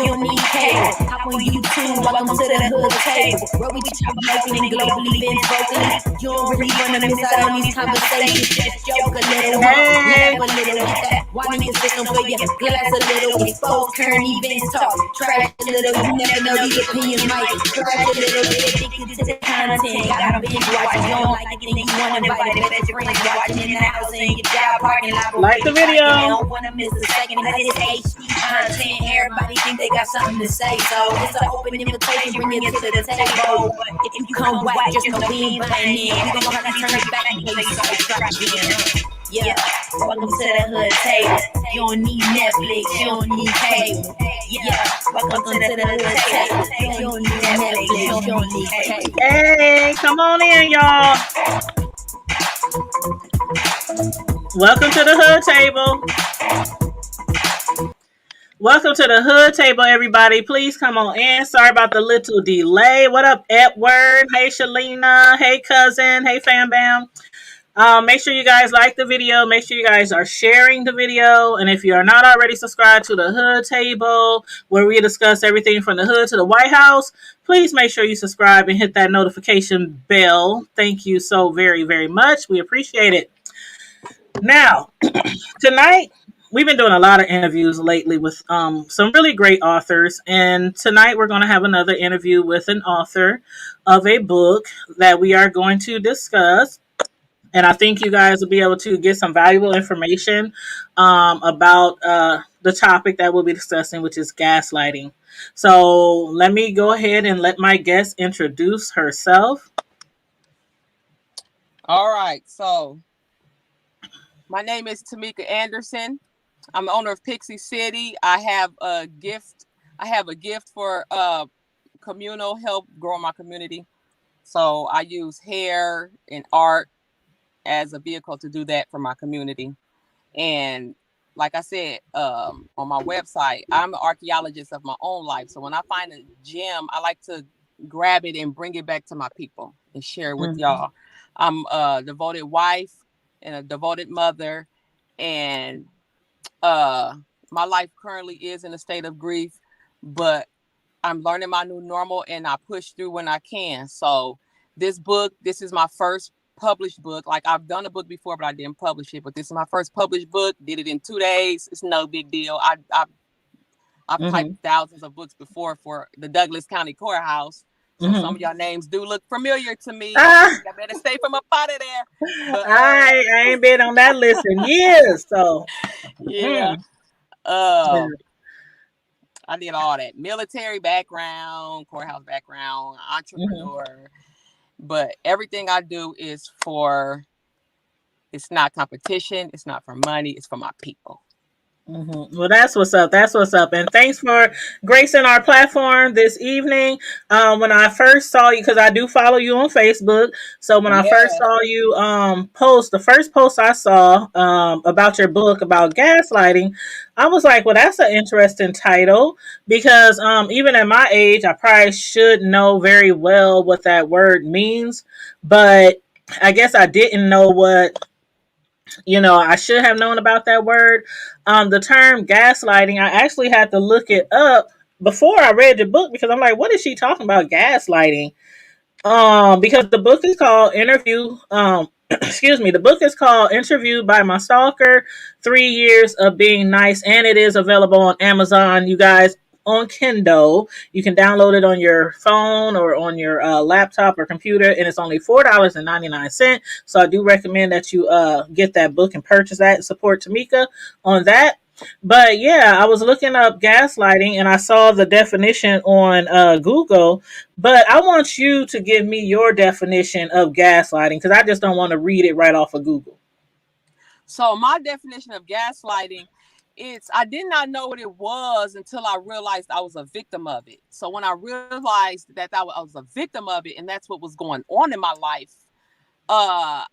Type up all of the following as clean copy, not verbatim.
you don't need cable. Hop on YouTube, welcome to the hood table. Where we chop local and globally been spoken. You don't really wanna miss out on these conversations. Just joke a little, laugh a little. Get that warning system for your glass a little. Expose current events, talk trash a little. You never know these opinions might crash a little. Get addicted to the content. Gotta binge watching. You don't like it, then you wanna invite it. Bet your friends watching in the house and your job parking lot. Like the video. You don't wanna miss a second of this HD content. Everybody think they got something to say, so it's an open invitation. Bring it to the table. But if you come whack, just know we ain't buying in. We gon' have to turn it back in case you start scratching. Yeah, welcome to the hood table. You don't need Netflix, you don't need cable. Yeah, welcome to the hood table. You don't need Netflix, you don't need cable. Hey, come on in, y'all. Welcome to the hood table. Welcome to the hood table, everybody. Please come on in. Sorry about the little delay. What up, Edward? Hey, Shalina. Hey, cousin. Hey, Fam Bam. Make sure you guys like the video. Make sure you guys are sharing the video. And if you are not already subscribed to the hood table, where we discuss everything from the hood to the White House, please make sure you subscribe and hit that notification bell. Thank you so very, very much. We appreciate it. Now, tonight, we've been doing a lot of interviews lately with some really great authors. And tonight we're going to have another interview with an author of a book that we are going to discuss. And I think you guys will be able to get some valuable information about the topic that we'll be discussing, which is gaslighting. So let me go ahead and let my guest introduce herself. All right. So my name is Tameka Anderson. I'm the owner of Pixie City. I have a gift for communal help growing my community. So I use hair and art as a vehicle to do that for my community. And like I said, on my website, I'm an archaeologist of my own life. So when I find a gem, I like to grab it and bring it back to my people and share it with y'all. I'm a devoted wife and a devoted mother, and my life currently is in a state of grief, but I'm learning my new normal and I push through when I can. So this is my first published book. Like, I've done a book before, but I didn't publish it. But this is my first published book. Did it in 2 days. It's no big deal. I've typed thousands of books before for the Douglas County Courthouse. So some of y'all names do look familiar to me. I better stay from up out of there. But, I ain't been on that list in years. So yeah. I did all that. Military background, courthouse background, entrepreneur. But everything I do is it's not competition. It's not for money. It's for my people. Well, that's what's up. That's what's up. And thanks for gracing our platform this evening. When I first saw you, because I do follow you on Facebook. So when I first saw you post, the first post I saw about your book about gaslighting, I was like, well, that's an interesting title, because even at my age, I probably should know very well what that word means. But I guess I didn't know what I should have known about that word. The term gaslighting, I actually had to look it up before I read the book, because I'm like, what is she talking about, gaslighting? Because the book is called the book is called Interviewed by My Stalker, 3 Years of Being Nice, and it is available on Amazon, you guys, on Kindle. You can download it on your phone or on your laptop or computer, and it's only $4.99. So I do recommend that you get that book and purchase that and support Tameka on that. But yeah, I was looking up gaslighting and I saw the definition on Google, but I want you to give me your definition of gaslighting, because I just don't want to read it right off of Google. So my definition of gaslighting, I did not know what it was until I realized I was a victim of it. So when I realized that I was a victim of it and that's what was going on in my life, I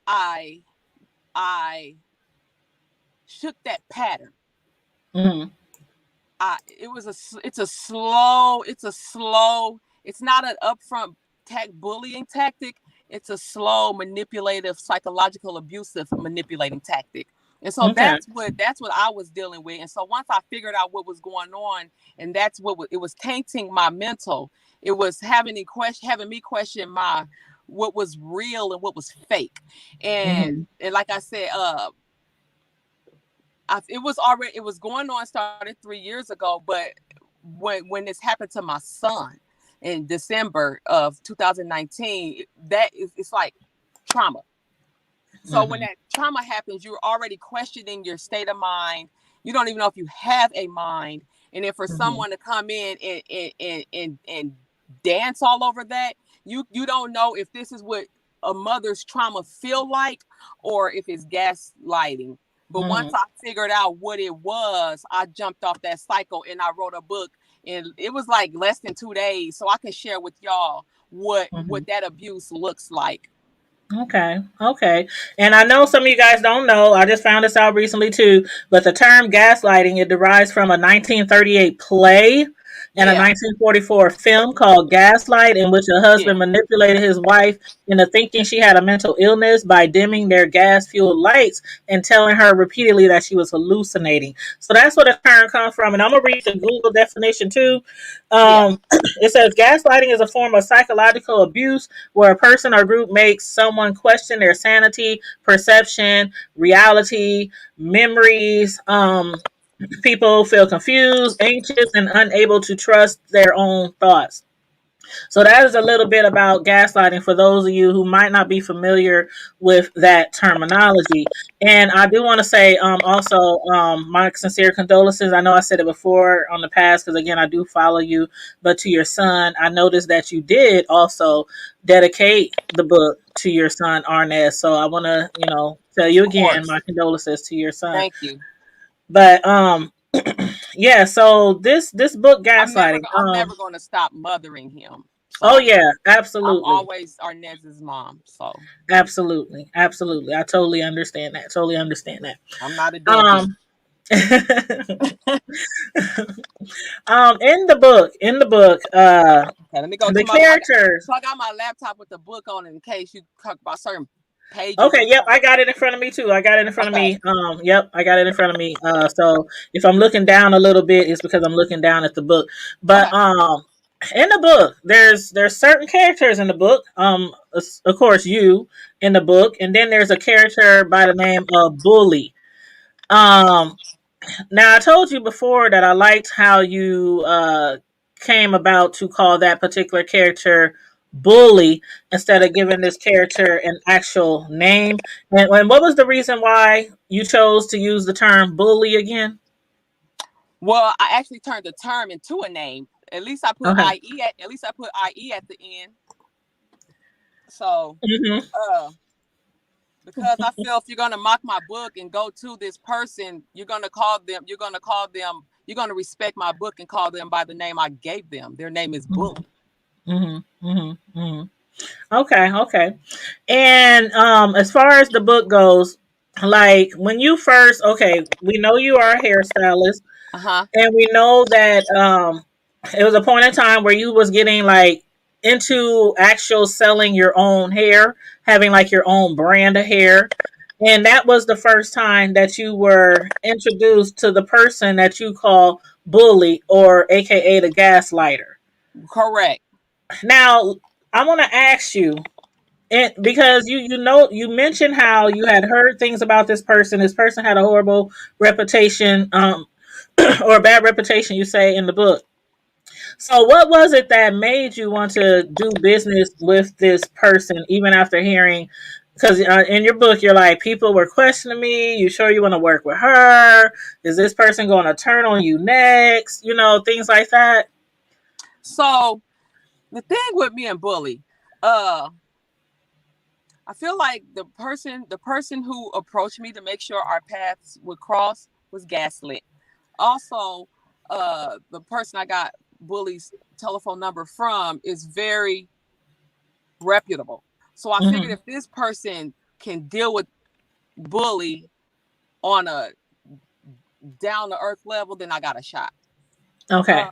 shook that pattern. It's not an upfront bullying tactic. It's a slow, manipulative, psychological, abusive manipulating tactic And so that's what I was dealing with. And so once I figured out what was going on, and that's it was tainting my mental. It was having me question what was real and what was fake. And like I said, it was going on, started 3 years ago, but when this happened to my son in December of 2019, it's like trauma. So when that trauma happens, you're already questioning your state of mind. You don't even know if you have a mind. And then for someone to come in and dance all over that, you don't know if this is what a mother's trauma feel like or if it's gaslighting. But once I figured out what it was, I jumped off that cycle and I wrote a book. And it was like less than 2 days. So I can share with y'all what that abuse looks like. Okay. And I know some of you guys don't know, I just found this out recently too, but the term gaslighting, it derives from a 1938 play and a 1944 film called Gaslight, in which a husband manipulated his wife into thinking she had a mental illness by dimming their gas-fueled lights and telling her repeatedly that she was hallucinating. So that's where the term comes from. And I'm going to read the Google definition too. It says gaslighting is a form of psychological abuse where a person or group makes someone question their sanity, perception, reality, memories. People feel confused, anxious, and unable to trust their own thoughts. So that is a little bit about gaslighting for those of you who might not be familiar with that terminology. And I do want to say also my sincere condolences. I know I said it before on the past because, again, I do follow you. But to your son, I noticed that you did also dedicate the book to your son, Arnez. So I want to, tell you again my condolences to your son. Thank you. But yeah, so this book, Gaslighting, I'm never going to stop mothering him. So oh yeah, absolutely. I'm always Arnez's mom. So absolutely. I totally understand that. I'm not a deadbeat. In the book, okay, let me go the characters. So I got my laptop with the book on in case you talk about certain pages. Okay, yep, I got it in front of me too. Yep, I got it in front of me. So if I'm looking down a little bit, it's because I'm looking down at the book. But in the book, there's certain characters in the book. Of course, you in the book, and then there's a character by the name of Bullie. Now I told you before that I liked how you came about to call that particular character Bullie instead of giving this character an actual name. And what was the reason why you chose to use the term bully again? Well, I actually turned the term into a name. At least I put IE at the end. So because I feel if you're gonna mock my book and go to this person, you're gonna respect my book and call them by the name I gave them. Their name is Bullie. Okay. And as far as the book goes, like when you first, we know you are a hairstylist, and we know that it was a point in time where you was getting like into actual selling your own hair, having like your own brand of hair. And that was the first time that you were introduced to the person that you call Bullie, or AKA the gaslighter. Correct. Now, I want to ask you, because you mentioned how you had heard things about this person. This person had a horrible reputation, or a bad reputation, you say in the book. So what was it that made you want to do business with this person, even after hearing, because in your book, you're like, people were questioning me. You sure you want to work with her? Is this person going to turn on you next? Things like that. So the thing with me and Bullie, I feel like the person who approached me to make sure our paths would cross was gaslit. Also, the person I got Bullie's telephone number from is very reputable. So I figured if this person can deal with Bullie on a down to earth level, then I got a shot. Okay.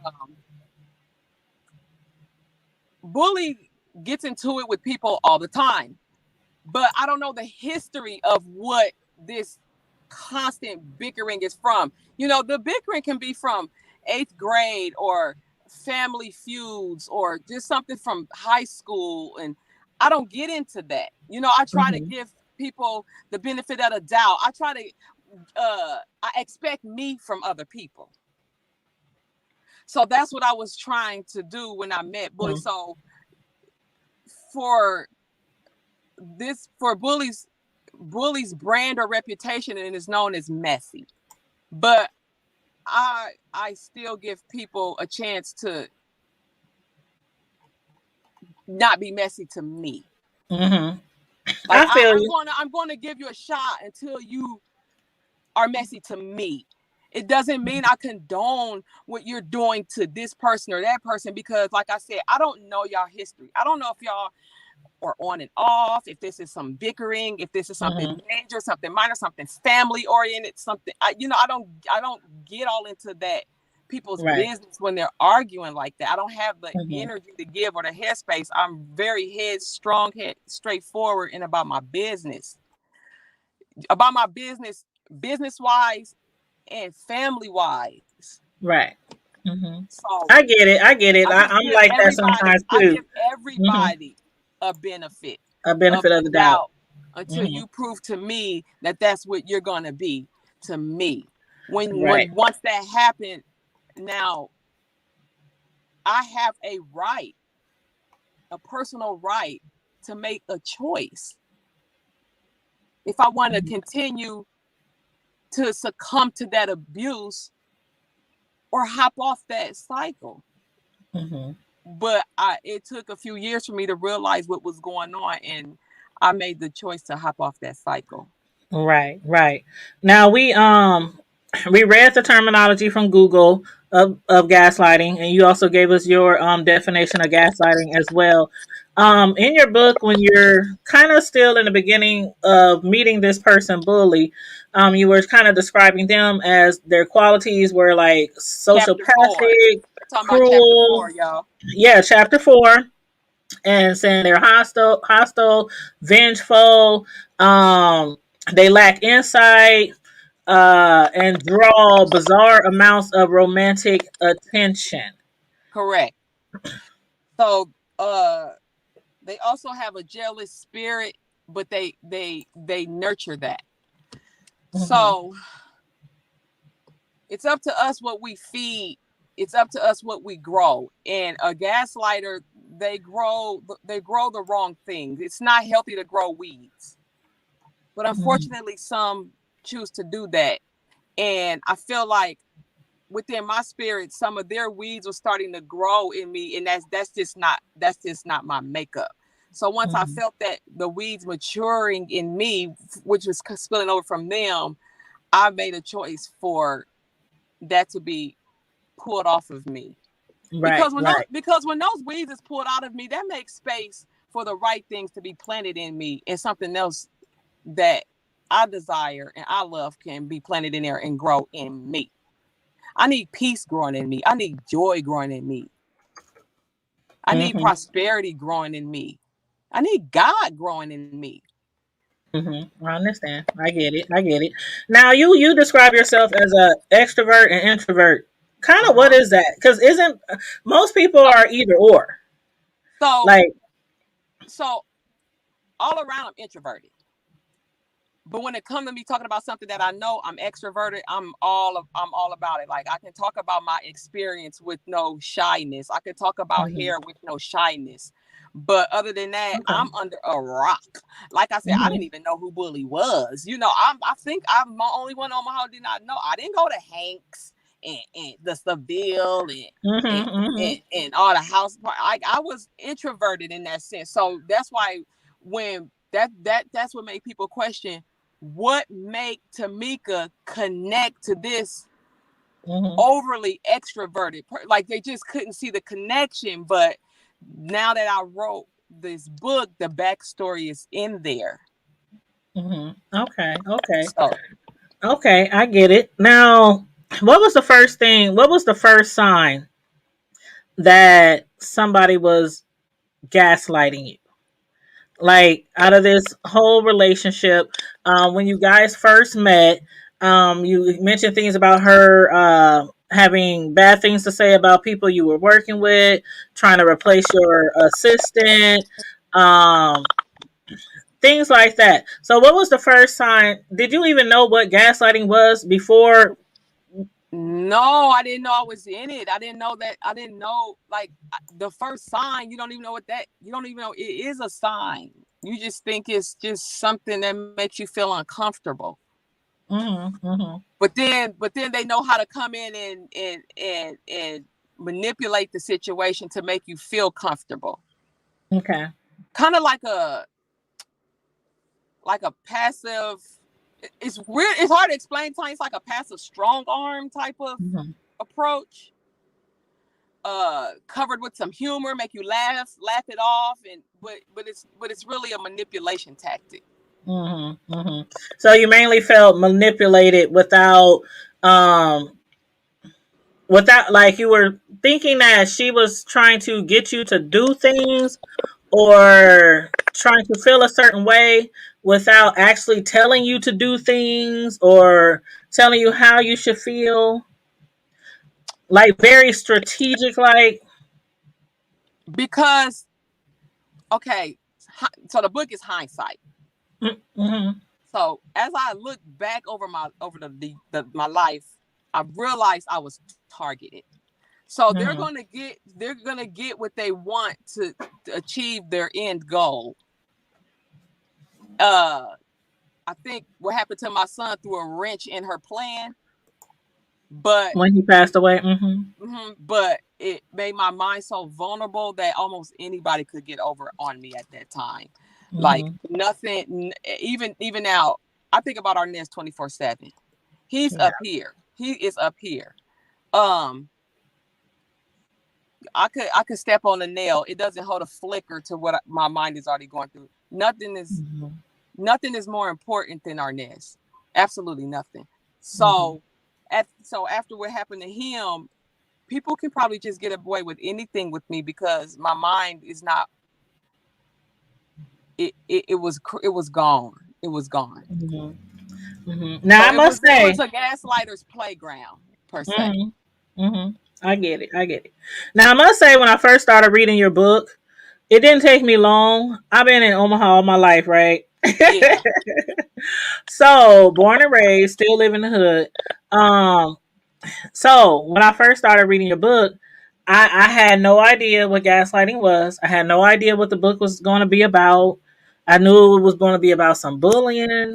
Bullie gets into it with people all the time, but I don't know the history of what this constant bickering is from. The bickering can be from 8th grade or family feuds or just something from high school. And I don't get into that. I try to give people the benefit of the doubt. I expect me from other people. So that's what I was trying to do when I met Bullie. So for Bullie's brand or reputation, and is known as messy, but I still give people a chance to not be messy to me. Mm-hmm. Like I'm going to give you a shot until you are messy to me. It doesn't mean I condone what you're doing to this person or that person, because like I said, I don't know y'all history. I don't know if y'all are on and off, if this is some bickering, if this is something major, something minor, something family oriented, something. I don't get all into that people's business when they're arguing like that. I don't have the energy to give or the headspace. I'm very headstrong, straightforward, and about my business business wise and family wise. Right. Mm-hmm. So I get it. I'm like that sometimes too. I give everybody a benefit of the doubt until you prove to me that that's what you're gonna be to me. When once that happened, now I have a personal right to make a choice. If I want to continue to succumb to that abuse or hop off that cycle. But it took a few years for me to realize what was going on, and I made the choice to hop off that cycle. Right. Now we read the terminology from Google of gaslighting, and you also gave us your definition of gaslighting as well. In your book, when you're kind of still in the beginning of meeting this person, Bullie, you were kind of describing them as their qualities were like sociopathic, cruel. Chapter 4, y'all. Yeah, chapter 4. And saying they're hostile, vengeful, they lack insight, and draw bizarre amounts of romantic attention. Correct. So, they also have a jealous spirit, but they nurture that. So it's up to us what we feed. It's up to us what we grow. And a gaslighter, they grow the wrong things. It's not healthy to grow weeds. But unfortunately, some choose to do that. And I feel like within my spirit, some of their weeds were starting to grow in me, and that's just not my makeup. So once I felt that the weeds maturing in me, which was spilling over from them, I made a choice for that to be pulled off of me. Because when those weeds is pulled out of me, that makes space for the right things to be planted in me, and something else that I desire and I love can be planted in there and grow in me. I need peace growing in me. I need joy growing in me. I need prosperity growing in me. I need God growing in me. I understand. I get it. Now you describe yourself as an extrovert and introvert. Kind of what is that? Because isn't most people are either or. So all around I'm introverted. But when it comes to me talking about something that I know, I'm extroverted. I'm all about it. Like I can talk about my experience with no shyness. I can talk about hair with no shyness. But other than that, I'm under a rock. Like I said, I didn't even know who Bullie was. I think I'm the only one on my house did not know. I didn't go to Hanks and the Seville and all the house. I was introverted in that sense. So that's why when that's what made people question what made Tameka connect to this overly extroverted. Like they just couldn't see the connection. But now that I wrote this book, the backstory is in there. Okay. Okay, I get it. Now, what was the first sign that somebody was gaslighting you? like out of this whole relationship, when you guys first met, you mentioned things about her having bad things to say about people you were working with, trying to replace your assistant, um, things like that. So, what was the first sign? Did you even know what gaslighting was before? No, I didn't know I was in it. I didn't know that. I didn't know, like, the first sign. You don't even know what that. You don't even know it is a sign. You just think it's just something that makes you feel uncomfortable. Mm-hmm, mm-hmm. But then they know how to come in and manipulate the situation to make you feel comfortable. Okay. Kind of like a passive. It's weird. It's hard to explain. It's like a passive strong arm type of Mm-hmm. approach. Covered with some humor, make you laugh it off, and but it's really a manipulation tactic. Mm-hmm, mm-hmm. So you mainly felt manipulated um without like you were thinking that she was trying to get you to do things or trying to feel a certain way without actually telling you to do things or telling you how you should feel, like very strategic, like. Because okay, so the book is hindsight. Mm-hmm, So as I look back over my life, I realized I was targeted. So mm-hmm, they're gonna get what they want to achieve their end goal. Uh, I think what happened to my son threw a wrench in her plan, but when he passed away. Mm-hmm, but it made my mind so vulnerable that almost anybody could get over on me at that time. Like mm-hmm. nothing, even now, I think about our Nest 24/7. He's Yeah. up here. He is up here. Um, I could step on a nail. It doesn't hold a flicker to what my mind is already going through. Mm-hmm, Nothing is more important than our Nest. Absolutely nothing. mm-hmm. So after what happened to him, people can probably just get away with anything with me because my mind is not. It was gone. It was gone. Mm-hmm. Mm-hmm. Now So I it must was it say, was a gaslighter's playground per se. mm-hmm, mm-hmm. I get it. I get it. Now I must say, when I first started reading your book, it didn't take me long. I've been in Omaha all my life, right? Yeah. So born and raised, still live in the hood. Um, so when I first started reading your book, I had no idea what gaslighting was. I had no idea what the book was going to be about. I knew it was going to be about some bullying,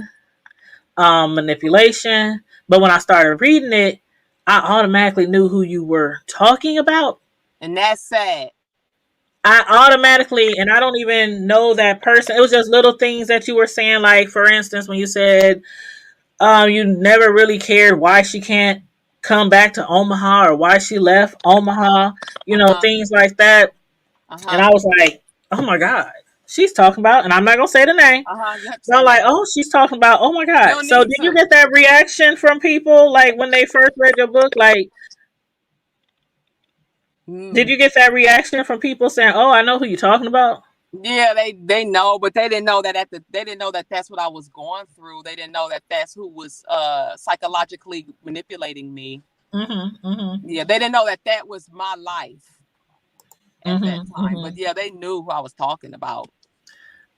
manipulation. But when I started reading it, I automatically knew who you were talking about. And that's sad. I automatically, and I don't even know that person. It was just little things that you were saying. Like, for instance, when you said you never really cared why she can't come back to Omaha or why she left Omaha, Uh-huh. things like that. And Uh-huh. I was like, oh my God, she's talking about, and I'm not going to say the name. Uh-huh. You have to So I'm say like, that. oh, she's talking about, oh my You God. don't So need did you to. get that reaction from people like when they first read your book? Like, did Mm. you get that reaction from people saying, oh, I know who you're talking about? Yeah, they know, but they didn't know that they didn't know that that's what I was going through. They didn't know that that's who was psychologically manipulating me. Mm-hmm, mm-hmm, Yeah, they didn't know that that was my life at that mm-hmm, time. mm-hmm. But yeah, they knew who I was talking about.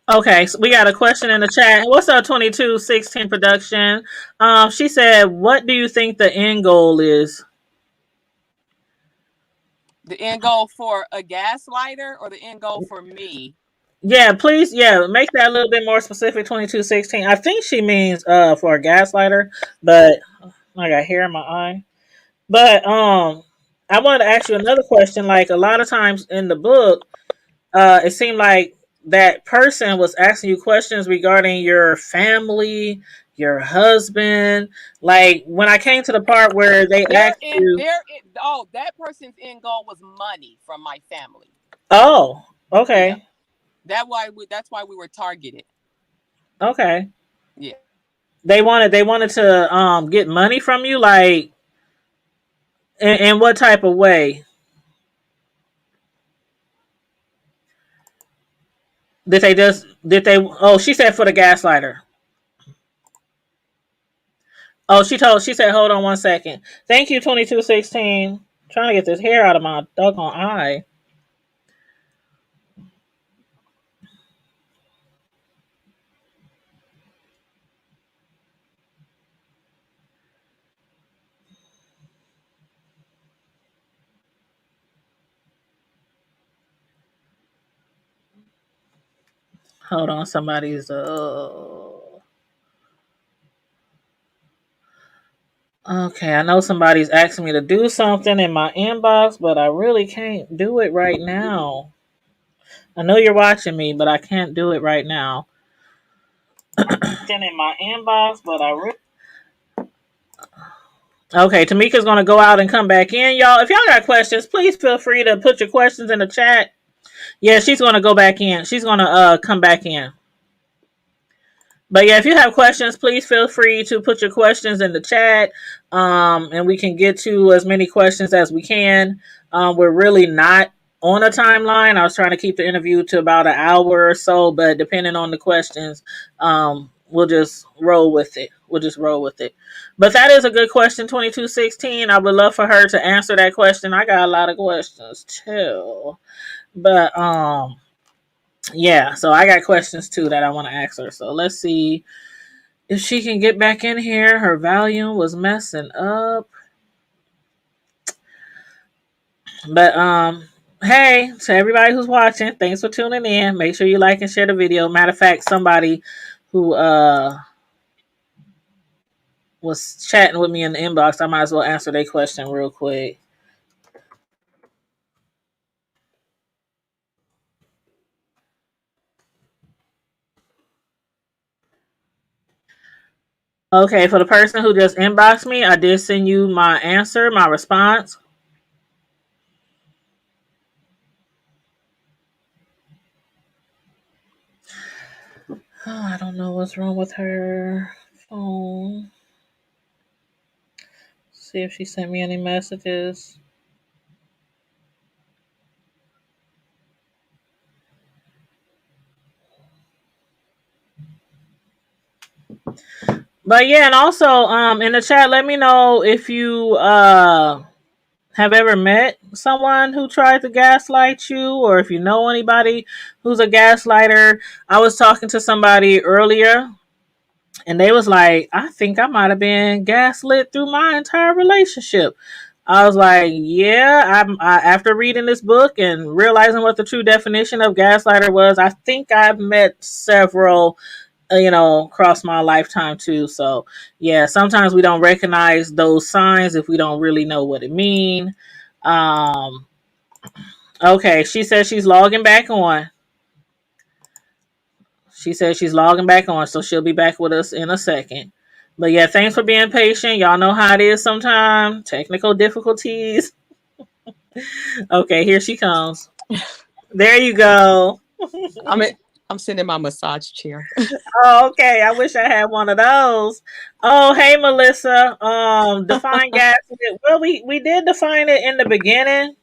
Okay, so we got a question in the chat. What's up, 2216 production? She said, what do you think the end goal is? The end goal for a gaslighter or the end goal for me? Yeah, please, yeah, make that a little bit more specific, 2216. I think she means for a gaslighter, but I got hair in my eye. But I wanted to ask you another question. Like a lot of times in the book, it seemed like that person was asking you questions regarding your family, your husband. Like when I came to the part where they They're asked in you, they're in, oh, that person's end goal was money from my family. oh, Yeah. okay, That's why we were targeted. okay. Yeah. They wanted to get money from you, like in what type of way? Oh, she said for the gaslighter. Oh, she said, hold on 1 second. Thank you, 2216. Trying to get this hair out of my doggone eye. Hold on, somebody's okay, I know somebody's asking me to do something in my inbox, but I really can't do it right now. I know you're watching me, but I can't do it right now. In my inbox, but I really. Okay, Tameka's gonna go out and come back in, y'all. If y'all got questions, please feel free to put your questions in the chat. Yeah, she's gonna go back in. She's gonna come back in. But yeah, if you have questions, please feel free to put your questions in the chat, and we can get to as many questions as we can. We're really not on a timeline. I was trying to keep the interview to about an hour or so, but depending on the questions, we'll just roll with it. But that is a good question, 2216. I would love for her to answer that question. I got a lot of questions too. But yeah, so I got questions too that I want to ask her. So let's see if she can get back in here. Her volume was messing up. But hey, to everybody who's watching, thanks for tuning in. Make sure you like and share the video. Matter of fact, somebody who was chatting with me in the inbox, I might as well answer their question real quick. Okay, for the person who just inboxed me, I did send you my answer, my response. Oh, I don't know what's wrong with her phone. See if she sent me any messages. But yeah, and also in the chat, let me know if you have ever met someone who tried to gaslight you, or if you know anybody who's a gaslighter. I was talking to somebody earlier, and they was like, I think I might have been gaslit through my entire relationship. I was like, yeah, after reading this book and realizing what the true definition of gaslighter was, I think I've met several, across my lifetime too. So yeah, sometimes we don't recognize those signs if we don't really know what it means. Okay, she says she's logging back on. So she'll be back with us in a second. But yeah, thanks for being patient. Y'all know how it is sometimes. Technical difficulties. Okay, here she comes. There you go. I'm sitting in my massage chair. Oh, okay. I wish I had one of those. Oh, hey Melissa. Define gaslit. Well, we did define it in the beginning,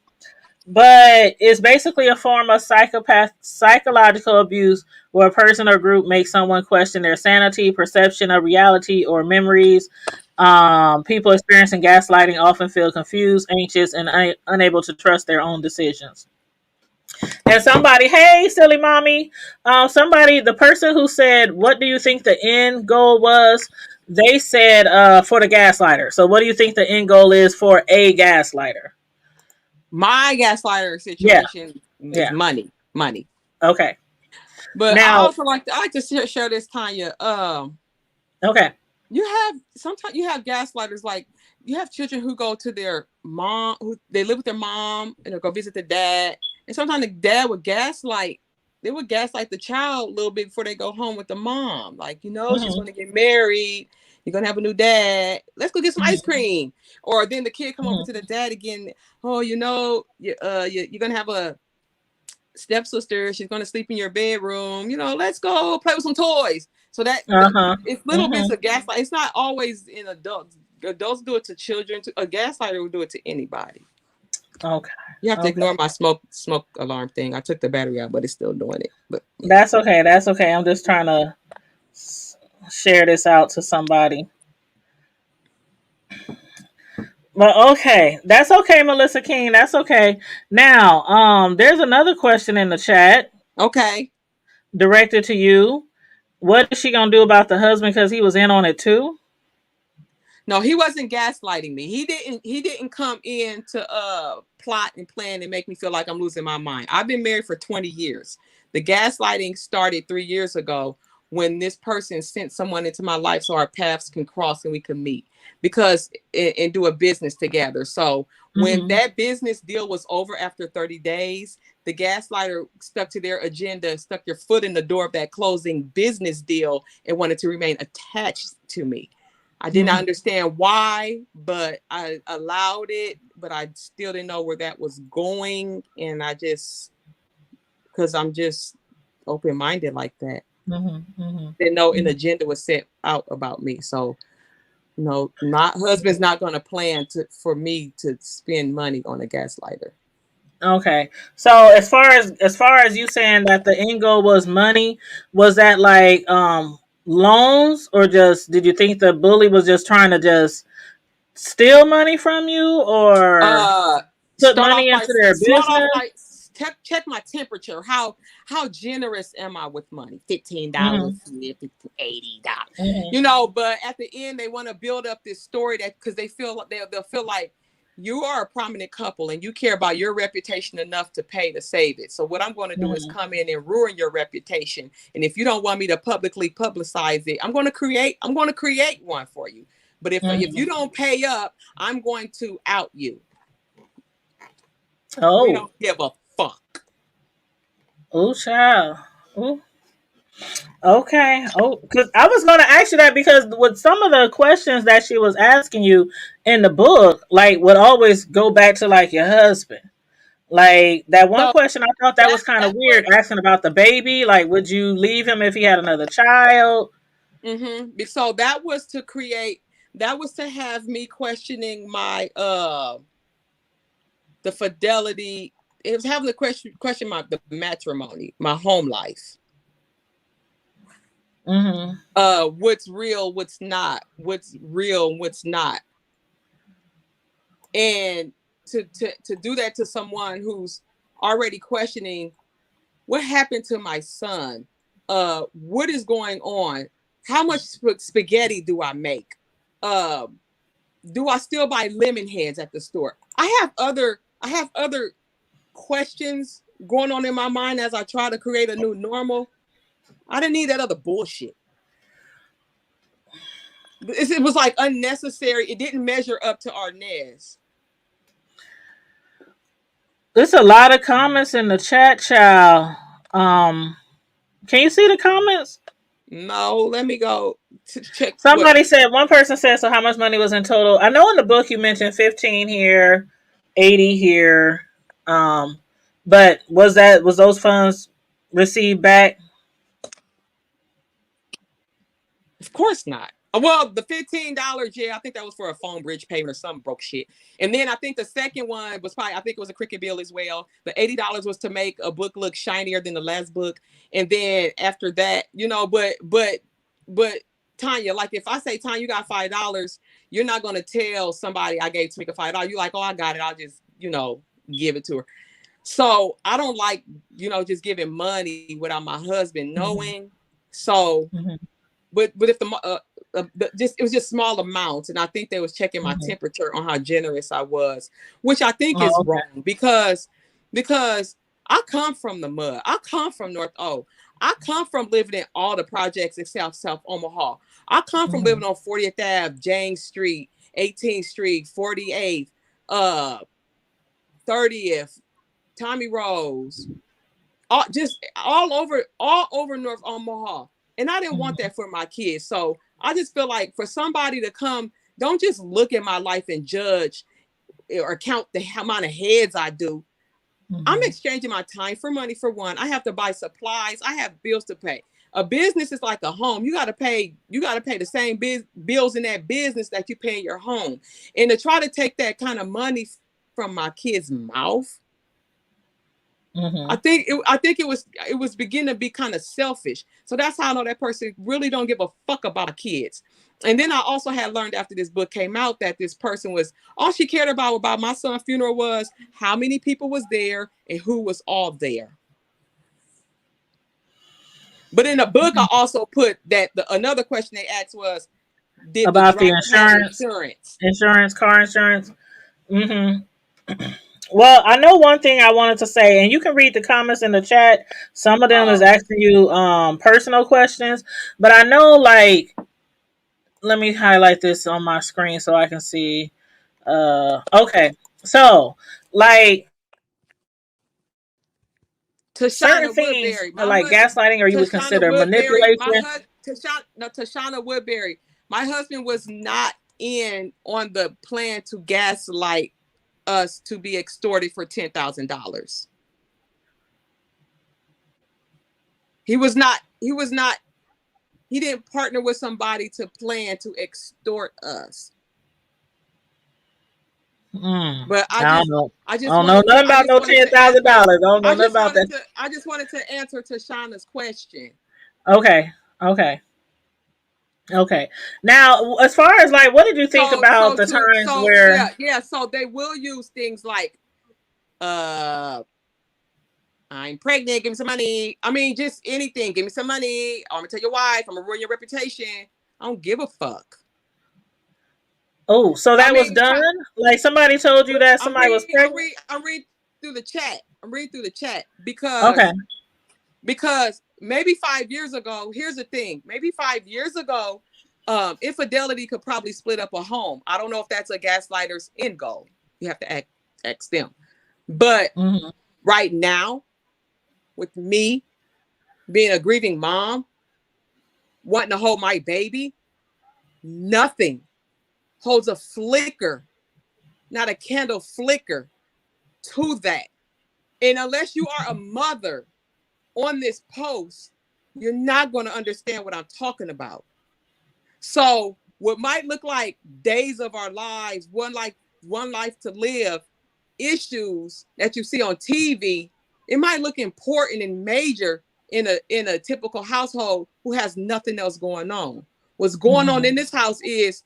but it's basically a form of psychological abuse where a person or group makes someone question their sanity, perception of reality, or memories. People experiencing gaslighting often feel confused, anxious, and unable to trust their own decisions. And somebody, hey, silly mommy, the person who said, what do you think the end goal was? They said for the gaslighter. So what do you think the end goal is for a gaslighter? My gaslighter situation is money. Okay. But now, I also like to share this, Tanya. Okay. Sometimes you have gaslighters, like you have children who go to their mom, who they live with their mom, and they'll go visit the dad. And sometimes the dad would gaslight. They would gaslight the child a little bit before they go home with the mom. Like, she's going to get married. You're going to have a new dad. Let's go get some ice cream. Or then the kid come over to the dad again. Oh, you're going to have a stepsister. She's going to sleep in your bedroom. Let's go play with some toys. So that it's little bits of gaslight. It's not always in adults. Adults do it to children. A gaslighter will do it to anybody. Okay. You have to ignore my smoke alarm thing. I took the battery out, but it's still doing it. But That's okay. That's okay. I'm just trying to share this out to somebody. But okay, that's okay, Melissa King. That's okay. Now, there's another question in the chat okay. directed to you. What is she gonna do about the husband because he was in on it too? No, he wasn't gaslighting me. He didn't come in to plot and plan and make me feel like I'm losing my mind. I've been married for 20 years. The gaslighting started 3 years ago when this person sent someone into my life so our paths can cross and we can meet because and do a business together. So when that business deal was over after 30 days, the gaslighter stuck to their agenda, stuck their foot in the door of that closing business deal and wanted to remain attached to me. I did not understand why, but I allowed it, but I still didn't know where that was going. And I just, because I'm just open-minded like that. Didn't know an agenda was set out about me. So, no, not husband's not going to plan for me to spend money on a gaslighter. Okay. So as far as you saying that the end goal was money, was that like loans or just did you think the bully was just trying to just steal money from you or put money into their Start off business? by check my temperature. How generous am I with money? $15, $80. You know, but at the end they want to build up this story that because they feel they'll feel like you are a prominent couple and you care about your reputation enough to pay to save it. So what I'm going to do is come in and ruin your reputation. And if you don't want me to publicly publicize it, I'm going to create one for you. But if you don't pay up, I'm going to out you. Oh. We don't give a fuck. Oh, child. Ooh. Okay. Oh, because I was going to ask you that because with some of the questions that she was asking you in the book, like would always go back to like your husband. Like that one So question, I thought that was kind of that's weird, asking about the baby. Like, would you leave him if he had another child? So that was to create. That was to have me questioning my the fidelity. It was having to question the matrimony, my home life. What's real, what's not, what's real, what's not, and to do that to someone who's already questioning what happened to my son, what is going on, how much spaghetti do I make, do I still buy lemon heads at the store? I have other questions going on in my mind as I try to create a new normal. I didn't need that other bullshit. It was like unnecessary. It didn't measure up to our Nez. There's a lot of comments in the chat, child. Can you see the comments? No, let me go to check. Somebody said, one person said, so how much money was in total? I know in the book you mentioned 15 here, 80 here. But was those funds received back? Of course not. Well, the $15, yeah, I think that was for a phone bridge payment or some broke shit. And then I think the second one was probably, I think it was a cricket bill as well. The $80 was to make a book look shinier than the last book. And then after that, you know, but Tanya, like if I say, Tanya, you got $5, you're not going to tell somebody I gave Tameka $5. You're like, oh, I got it. I'll just, give it to her. So I don't like, just giving money without my husband knowing. So, but if it was just small amounts, and I think they was checking my temperature on how generous I was, which I think is wrong because I come from the mud. I come from North O. I come from living in all the projects in South Omaha. I come from living on 40th Ave, James Street, 18th Street, 48th, 30th, Tommy Rose, all over North Omaha. And I didn't want that for my kids. So I just feel like for somebody to come, don't just look at my life and judge or count the amount of heads I do. I'm exchanging my time for money for one. I have to buy supplies. I have bills to pay. A business is like a home. You got to pay the same bills in that business that you pay in your home. And to try to take that kind of money from my kid's mouth, Mm-hmm. I think it was beginning to be kind of selfish. So that's how I know that person really don't give a fuck about my kids. And then I also had learned after this book came out that this person was all she cared about my son's funeral was how many people was there and who was all there. But in the book, I also put that another question they asked was, did the About the driver have insurance, insurance? car insurance. Mm-hmm. Well, I know one thing I wanted to say, and you can read the comments in the chat. Some of them is asking you personal questions, but I know like let me highlight this on my screen so I can see. Okay, so like certain Tashana things Woodbury, like gaslighting, or you would Tashana consider Woodbury, my manipulation. husband, Tashana Woodbury, my husband was not in on the plan to gaslight us to be extorted for $10,000. He was not. He didn't partner with somebody to plan to extort us. But I don't know. I I just don't know wanted to, nothing about no $10,000. I don't know nothing about that. I just wanted to answer Tashana's question. Okay. Okay. Okay. Now, as far as like, what did you think about the times where? So they will use things like, I'm pregnant, give me some money. I mean, just anything, give me some money. I'm gonna tell your wife, I'm gonna ruin your reputation. I don't give a fuck. Oh, so that was done? Like somebody told you that somebody was pregnant? I'm reading through the chat. I'm reading through the chat Okay. because maybe 5 years ago, here's the thing. Maybe 5 years ago, infidelity could probably split up a home. I don't know if that's a gaslighter's end goal. You have to ask them. But right now, with me being a grieving mom, wanting to hold my baby, nothing holds a flicker, not a candle flicker to that. And unless you are a mother on this post, you're not going to understand what I'm talking about. So what might look like days of our lives, one life to live, issues that you see on TV, it might look important and major in a typical household who has nothing else going on. What's going on in this house is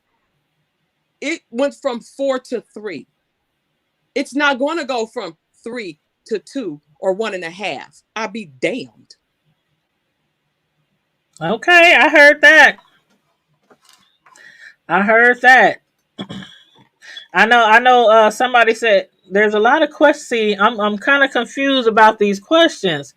it went from 4 to 3. It's not going to go from 3 to 2 or 1.5. I'll be damned. Okay, I heard that. I know somebody said there's a lot of questions. See, I'm kind of confused about these questions.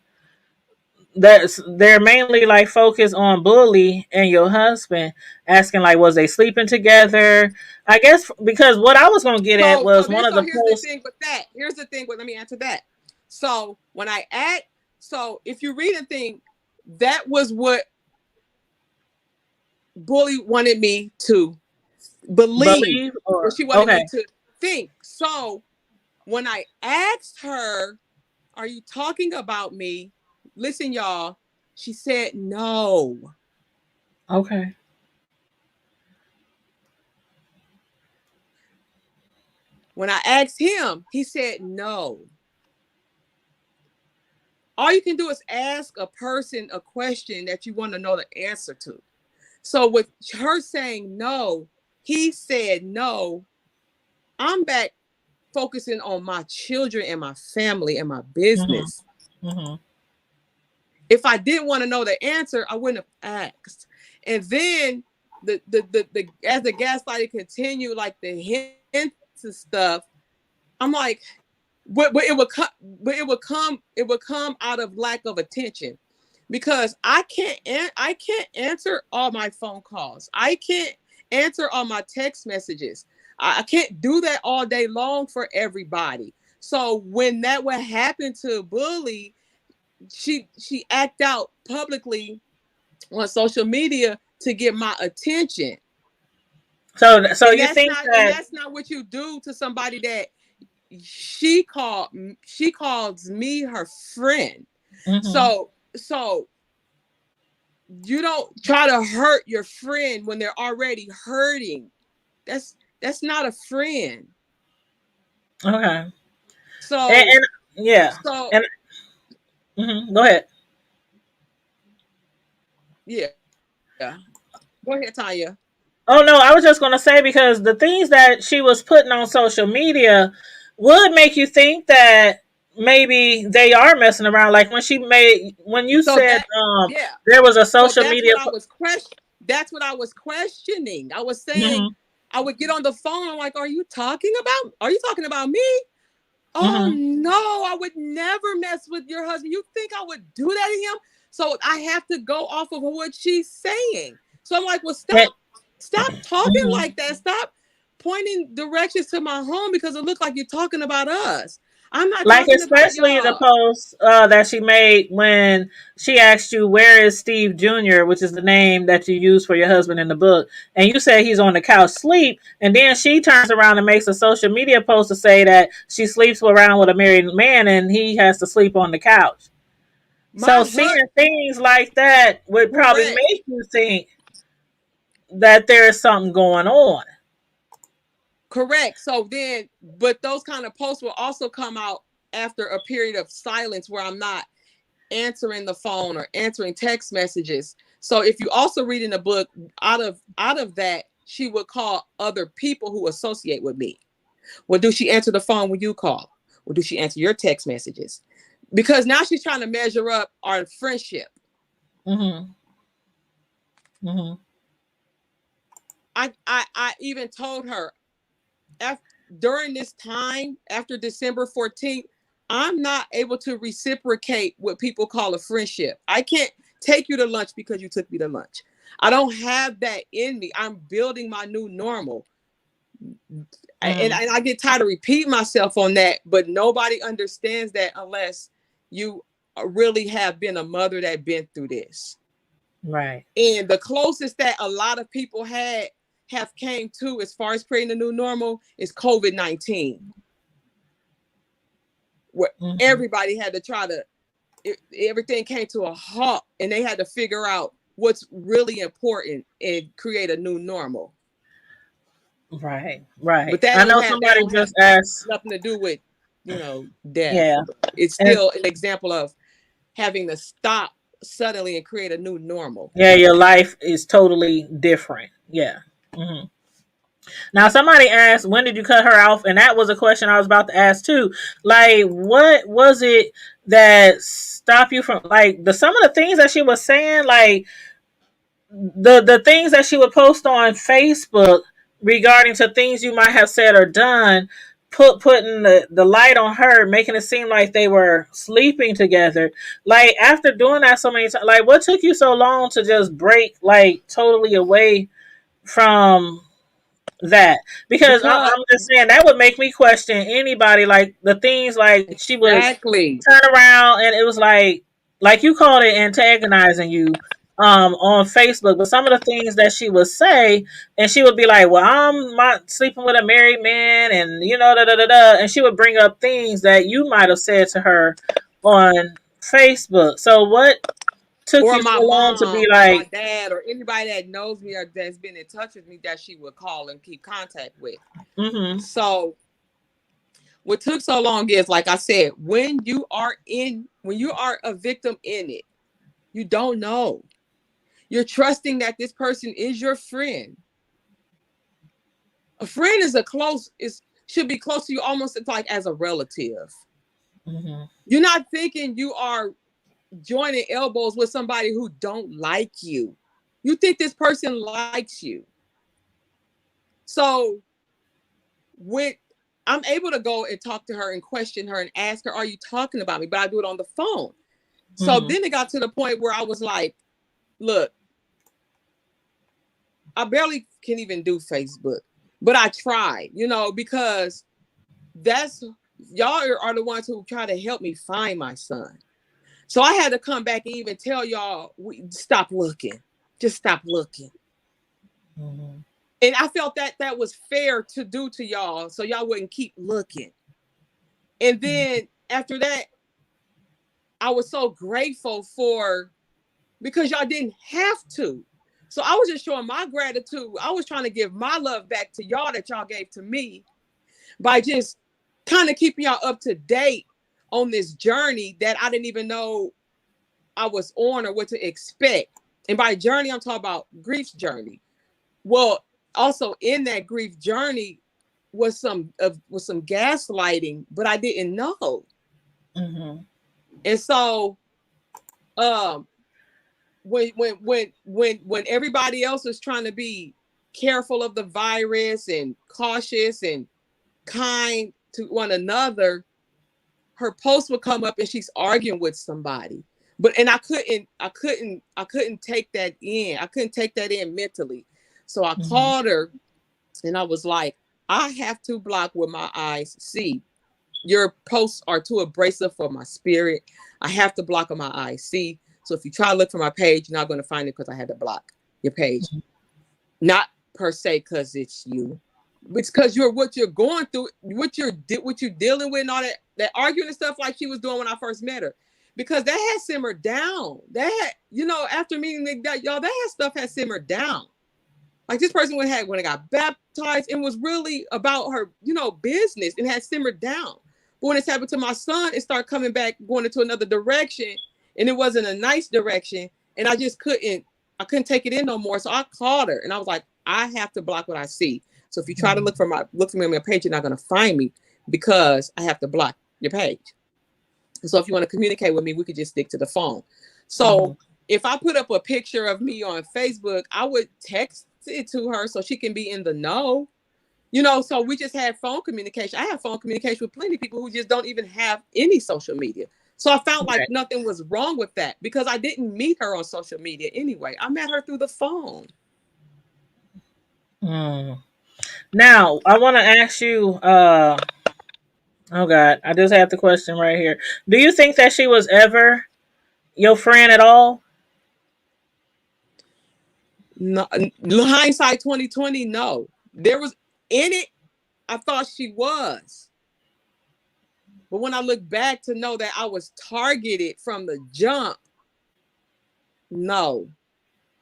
They're mainly like focused on Bullie and your husband, asking like, was they sleeping together? I guess because what I was gonna get at was one of the here's posts. The thing with that. Here's the thing. Let me answer that. So when I add, so if you read a thing, that was what Bullie wanted me to believe or she wanted me to think. So when I asked her, "Are you talking about me?" Listen, y'all. She said no. Okay. When I asked him, he said no. All you can do is ask a person a question that you want to know the answer to. So with her saying no, he said no. I'm back focusing on my children and my family and my business. If I didn't want to know the answer, I wouldn't have asked. And then the as the gaslighting continued, like the hints and stuff, I'm like, but it would come out of lack of attention, because I can't answer all my phone calls. I can't answer all my text messages. I can't do that all day long for everybody. So when that would happen to Bullie, she act out publicly on social media to get my attention. So you think that's not what you do to somebody that she calls me her friend. So you don't try to hurt your friend when they're already hurting. That's not a friend. Okay. So and yeah. So and Go ahead. Yeah. Go ahead, Tanya. Oh no, I was just gonna say because the things that she was putting on social media would make you think that maybe they are messing around. Like when you So said that, yeah. there was a So social media. that's what I was questioning. I was saying, Mm-hmm, I would get on the phone. I'm like, are you talking about me? Oh mm-hmm. no, I would never mess with your husband. You think I would do that to him? So I have to go off of what she's saying. So I'm like, well, stop talking Mm-hmm. like that. Stop pointing directions to my home because it looks like you're talking about us. I'm not Like talking about especially the y'all. post that she made when she asked you where is Steve Jr., which is the name that you use for your husband in the book, and you say he's on the couch sleep, and then she turns around and makes a social media post to say that she sleeps around with a married man and he has to sleep on the couch. So My seeing husband, things like that would probably correct. make you think that there's something going on. Correct. So then, but those kind of posts will also come out after a period of silence where I'm not answering the phone or answering text messages. So if you also read in the book, out of that, she would call other people who associate with me. Well, do she answer the phone when you call? Or do she answer your text messages? Because now she's trying to measure up our friendship. Mm-hmm. Mm-hmm. I even told her during this time after December 14th, I'm not able to reciprocate what people call a friendship. I can't take you to lunch because you took me to lunch. I don't have that in me. I'm building my new normal. And I get tired of repeating myself on that, but nobody understands that unless you really have been a mother that been through this. Right. And the closest that a lot of people have came to as far as creating a new normal is COVID-19, where Mm-hmm. everybody had to everything came to a halt and they had to figure out what's really important and create a new normal. Right. Right. But that I don't know have somebody just asked. nothing to do with, death. Yeah. It's And still an example of having to stop suddenly and create a new normal. yeah, your life is totally different. Yeah. Hmm. Now, somebody asked, when did you cut her off? And that was a question I was about to ask too. Like, what was it that stopped you from, like, some of the things that she was saying, like, the things that she would post on Facebook regarding to things you might have said or done, putting the light on her, making it seem like they were sleeping together. Like after doing that so many times, like what took you so long to just break like totally away from that? Because Because I'm just saying that would make me question anybody. Like the things like she would exactly. turn around and it was like you called it antagonizing you on Facebook, but some of the things that she would say, and she would be like, well, I'm not sleeping with a married man, and da da da da, and she would bring up things that you might have said to her on Facebook. So what took Or you my so long to be mom or my like, dad or anybody that knows me or that's been in touch with me that she would call and keep contact with. mm-hmm, So what took so long is, like I said, when you are a victim in it, you don't know. You're trusting that this person is your friend. A friend should be close to you almost like as a relative. mm-hmm, You're not thinking you are joining elbows with somebody who don't like you. You think this person likes you. So when I'm able to go and talk to her and question her and ask her, are you talking about me? But I do it on the phone. So mm-hmm, then it got to the point where I was like, look, I barely can even do Facebook, but I try, because that's y'all are the ones who try to help me find my son. So I had to come back and even tell y'all, stop looking, just stop looking. mm-hmm. And I felt that was fair to do to y'all, so y'all wouldn't keep looking. And then after that, I was so grateful because y'all didn't have to. So I was just showing my gratitude. I was trying to give my love back to y'all that y'all gave to me by just kind of keeping y'all up to date on this journey that I didn't even know I was on or what to expect. And by journey, I'm talking about grief journey. Well, also in that grief journey was some gaslighting, but I didn't know. Mm-hmm. And so, when everybody else was trying to be careful of the virus and cautious and kind to one another, her post would come up and she's arguing with somebody. And I couldn't take that in. I couldn't take that in mentally. So I called her and I was like, I have to block what my eyes see. Your posts are too abrasive for my spirit. I have to block what my eyes see. So if you try to look for my page, you're not going to find it because I had to block your page. Not per se because it's you. It's because what you're going through, what you're dealing with, and all that arguing and stuff like she was doing when I first met her. Because that had simmered down. That had, after meeting y'all, that stuff had simmered down. Like this person when I got baptized, it was really about her, business, and had simmered down. But when it's happened to my son, it started coming back, going into another direction, and it wasn't a nice direction. And I just couldn't take it in no more. So I called her and I was like, I have to block what I see. So if you try to look for me on my page, you're not going to find me because I have to block your page. So if you want to communicate with me, we could just stick to the phone. So if I put up a picture of me on Facebook, I would text it to her so she can be in the know. So we just had phone communication. I have phone communication with plenty of people who just don't even have any social media. So I felt like nothing was wrong with that because I didn't meet her on social media anyway. I met her through the phone. Now, I want to ask you, oh God, I just have the question right here. Do you think that she was ever your friend at all? No, hindsight 2020, no. There was in it, I thought she was. But when I look back to know that I was targeted from the jump, no.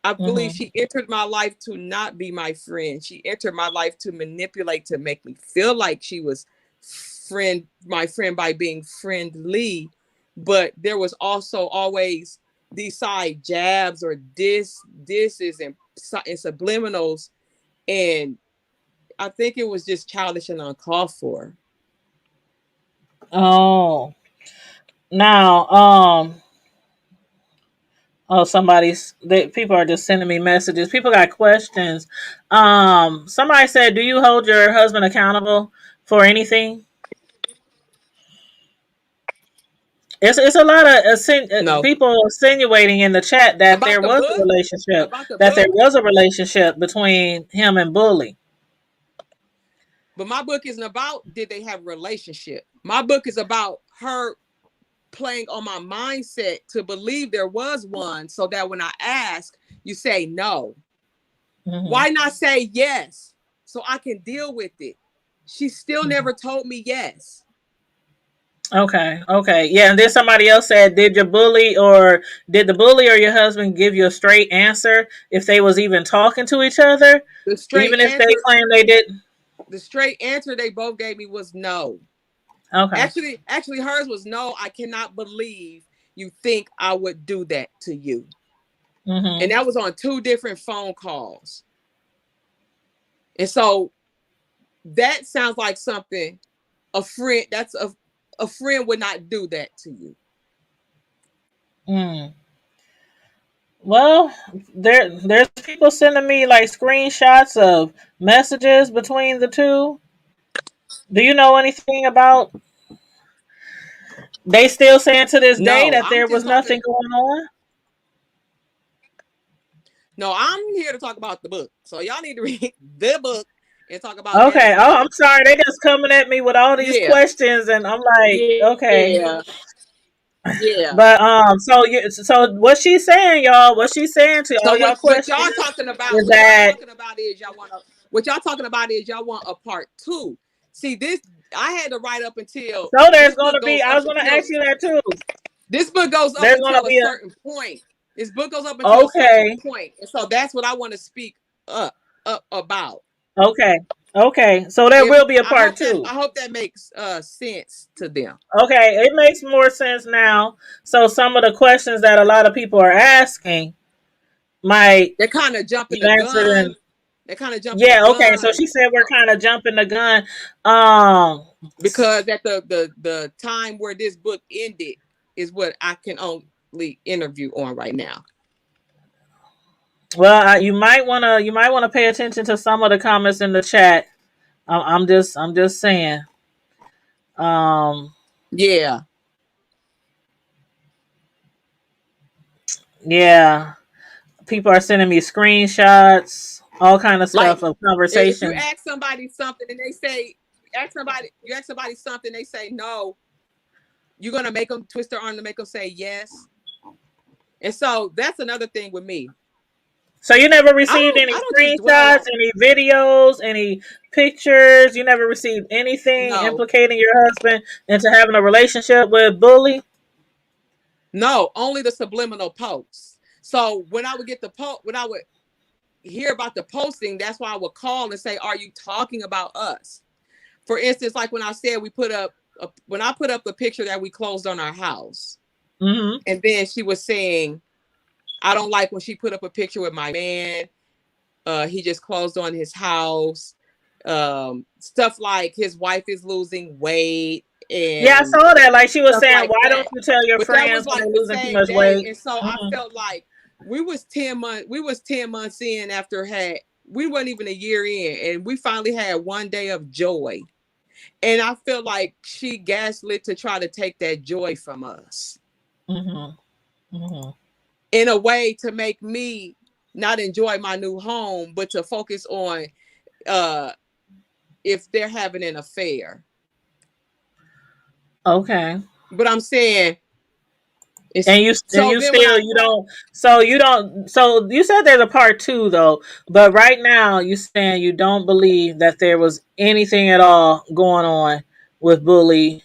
I believe she entered my life to not be my friend. She entered my life to manipulate, to make me feel like she was my friend by being friendly. But there was also always these side jabs or disses and subliminals. And I think it was just childish and uncalled for. Oh. Now, people are just sending me messages. People got questions. Somebody said, "Do you hold your husband accountable for anything?" It's a lot of No. people insinuating in the chat that About there the was book? a relationship, There was a relationship between him and Bullie. But my book isn't about did they have a relationship. My book is about her playing on my mindset to believe there was one, so that when I ask, you say no. Why not say yes so I can deal with it? She still never told me yes. Okay. Yeah, and then somebody else said, did the bully or your husband give you a straight answer if they was even talking to each other? Even if they claim they didn't? The straight answer they both gave me was no. Okay. Actually hers was no, I cannot believe you think I would do that to you. And that was on 2 different phone calls. And so that sounds like something a friend would not do that to you. Well, there's people sending me like screenshots of messages between the two. Do you know anything about? They still saying to this day that there was nothing going on? No, I'm here to talk about the book. So y'all need to read the book and talk about. Okay. Oh, I'm sorry. They just coming at me with all these questions, and I'm like, okay. Yeah. But so what she's saying, y'all, what she's saying to all y'all questions, what y'all talking about is y'all want a part 2. See, this I had to write up until. So there's going to be. I was going to ask you that too. This book goes up until a certain point. This book goes up until a certain point, and so that's what I want to speak up about. Okay. Okay. So there will be a part two. I hope that makes sense to them. Okay, it makes more sense now. So some of the questions that a lot of people are asking might They're kind of be jumping the answered in. gun. They're kind of jumping the Yeah, okay. So gun she said we're kind of jumping the gun. Um because at the time where this book ended is what I can only interview on right now. well, you might want to pay attention to some of the comments in the chat. I'm just saying. Um Yeah. yeah, people are sending me screenshots, all kind of Like stuff of if you conversations. ask somebody something and they say, you ask somebody something, they say no, you're gonna make them twist their arm to make them say yes. And so that's another thing with me. So you never received any I don't just dwell screenshots, on any videos, any pictures. You never received anything no, implicating your husband into having a relationship with Bullie. no, only the subliminal posts. So when I would get the post, when I would hear about the posting, that's why I would call and say, "Are you talking about us?" For instance, like when I said when I put up the picture that we closed on our house, Mm-hmm. and then she was saying, "I don't like when she put up a picture with my man. He just closed on his house. Stuff like his wife is losing weight Yeah, I and saw that. Like she was stuff saying, like why don't that." you tell your But that was friends when like they're the losing too same much day, weight? and so I Mm-hmm. felt like we was 10 months in after we weren't even a year in, and we finally had one day of joy. And I feel like she gaslit to try to take that joy from us Mm-hmm. Mm-hmm. in a way to make me not enjoy my new home, but to focus on uh if they're having an affair. Okay. But I'm saying it's And you and so you then when still I you don't so you said there's a part two though, but right now you saying you don't believe that there was anything at all going on with Bully.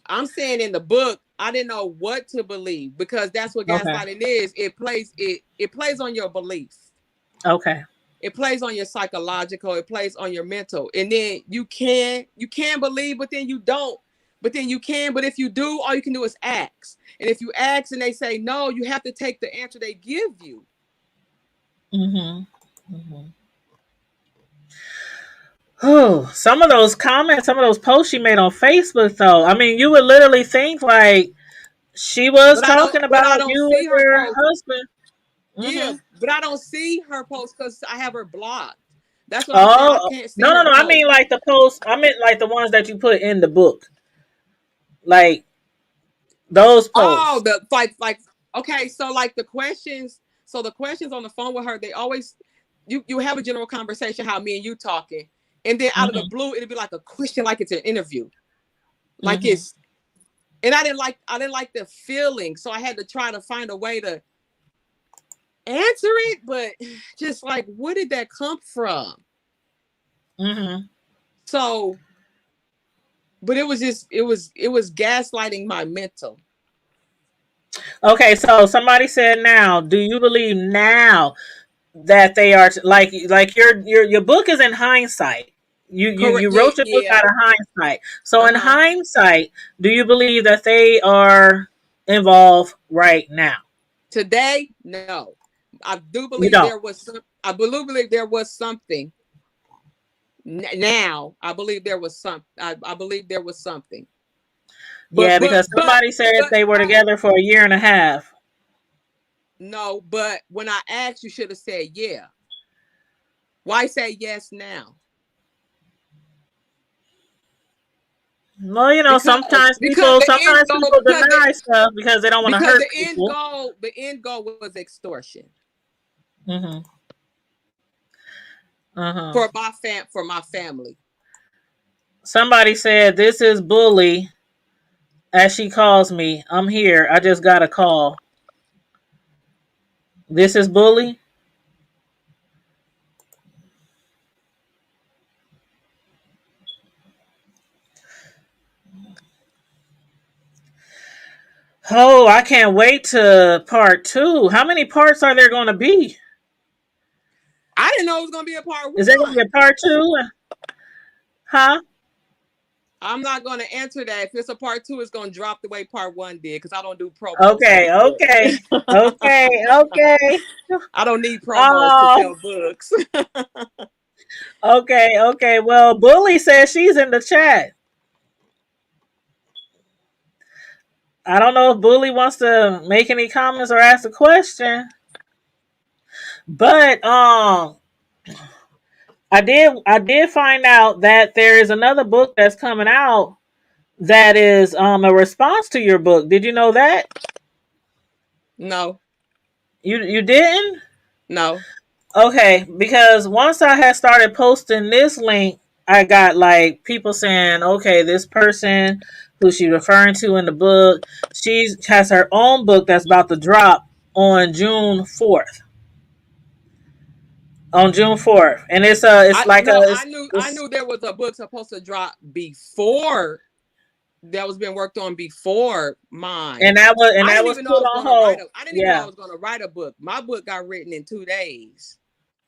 I'm saying in the book, I didn't know what to believe because that's what Okay. gaslighting is. It plays on your belief. Okay. It plays on your psychological, it plays on your mental. And then you can believe, but then you don't. But then you can, but if you do, all you can do is ask. And if you ask and they say no, you have to take the answer they give you. Mm-hmm. Mm-hmm. Oh, some of those comments, some of those posts she made on Facebook, though. I mean, you would literally think like she was talking But I about don't you see and her your post. husband. Yeah, Mm-hmm. but I don't see her post because I have her blocked. That's what I'm saying. I Oh can't see no, no, her no! I post. mean like the posts. I meant like the ones that you put in the book, like those Oh, posts. the like okay, so like the questions, so the questions on the phone with her, they always you have a general conversation how me and you talking, and then out of the Mm-hmm. blue it'll be like a question like it's an interview. Like Mm-hmm. it's and I didn't like the feeling, so I had to try to find a way to answer it, but just like where did that come from? Mm-hmm. So, but it was gaslighting my mental. Okay, so somebody said now, do you believe now that they are like your book is in hindsight. You Correct. Yeah, wrote your book yeah. out of hindsight. So in Uh-huh. hindsight, do you believe that they are involved right now? Today, no. I do You believe don't. there was some. I believe there was something. Now, I believe there was some. I believe there was something. But Yeah, but because but somebody said but they were no, together for a year and a half. no. But when I asked, you should have said yeah. Why say yes now? Well, Because sometimes people deny stuff because they don't want to because hurt people. the end goal was extortion Mm-hmm. Uh-huh. for my family. Somebody said this is Bully, as she calls me. I'm here. I just got a call. This is Bully. Oh, I can't wait to part two. How many parts are there going to be? I didn't know it was gonna be a part Is there gonna be one. a part two? Huh? I'm not gonna answer that. If it's a part two, it's gonna drop the way part one did because I don't do promos for Okay, the okay, book. okay, okay. I don't need promos to Oh, sell books. okay, okay. Well, Bullie says she's in the chat. I don't know if Bullie wants to make any comments or ask a question, but I did find out that there is another book that's coming out that is a response to your book. Did you know that? No, You didn't? no. Okay, because once I had started posting this link, I got like people saying, okay, this person who she's referring to in the book, she has her own book that's about to drop on June 4th. On June 4th. And it's I like a no. I it's knew there was a book supposed to drop before that was being worked on before mine. and I that didn't was even know put I was on gonna write hold. a. I didn't even know I Yeah. was gonna write a book. My book got written in 2 days.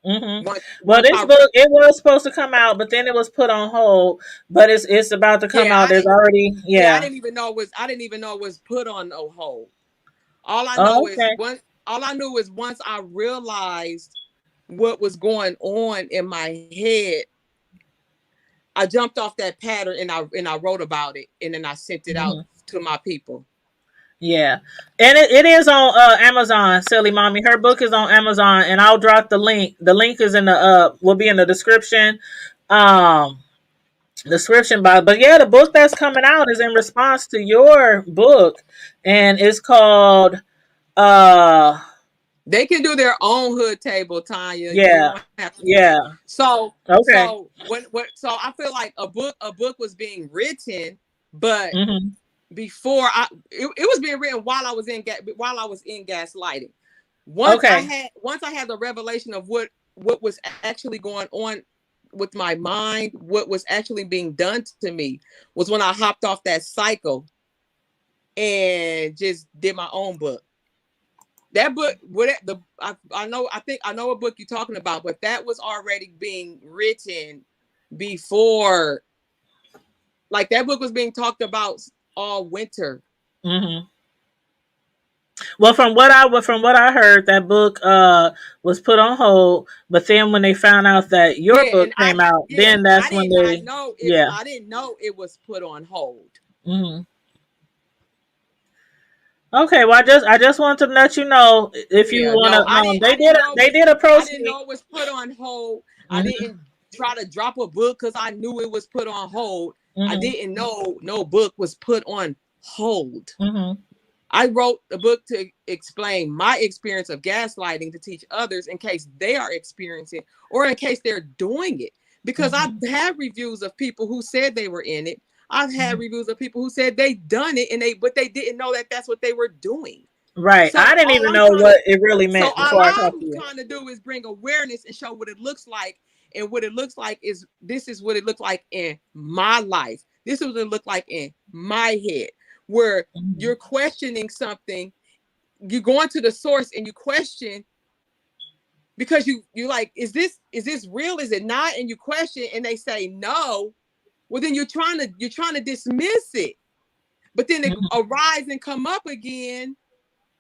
Hmm. Well, Once this I book it was supposed to come out, but then it was put on hold. But it's about to come yeah out. I There's didn't already yeah I yeah. didn't even know it was I didn't even know it was put on no hold. All I know Oh, is okay. once all I knew is once I realized what was going on in my head, I jumped off that pattern and I wrote about it and then I sent it out Hmm. to my people. Yeah, and it is on Amazon. Silly mommy, her book is on Amazon, and I'll drop the link. The link is in the will be in the description. Um, description box. But yeah, the book that's coming out is in response to your book, and it's called uh They can do their own hood table, Tanya. You yeah, don't have to. yeah. So Okay. so what so I feel like a book was being written, but Hmm. before it was being written while I was in gaslighting. Okay. Once I had the revelation of what was actually going on with my mind, what was actually being done to me was when I hopped off that cycle and just did my own book. That book, I know what book you're talking about, but that was already being written before. Like that book was being talked about all winter. Hmm. Well, from what I heard, that book was put on hold. But then when they found out that your Yeah, book and came out, then I that's when did not they know yeah. it was put on hold. Hmm. Okay, well, I just wanted to let you know if you Yeah, want to. no, They did approach I didn't me. know it was put on hold. I Hmm. didn't try to drop a book because I knew it was put on hold. I Hmm. didn't know no book was put on hold. Hmm. I wrote the book to explain my experience of gaslighting to teach others in case they are experiencing or in case they're doing it. Because I've Hmm. had reviews of people who said they were in it. I've had Hmm. reviews of people who said they done it but they didn't know that that's what they were doing. Right, So I didn't all even I'm know trying what to it really so meant all before I talked to I'm you. trying to do is bring awareness and show what it looks like. And what it looks like is this is what it looked like in my life. This is what it looked like in my head, where Hmm. you're questioning something, you go into the source and you question because you like, is this real? Is it not? And you question and they say no. Well, then you're trying to dismiss it. But then it Hmm. arise and come up again.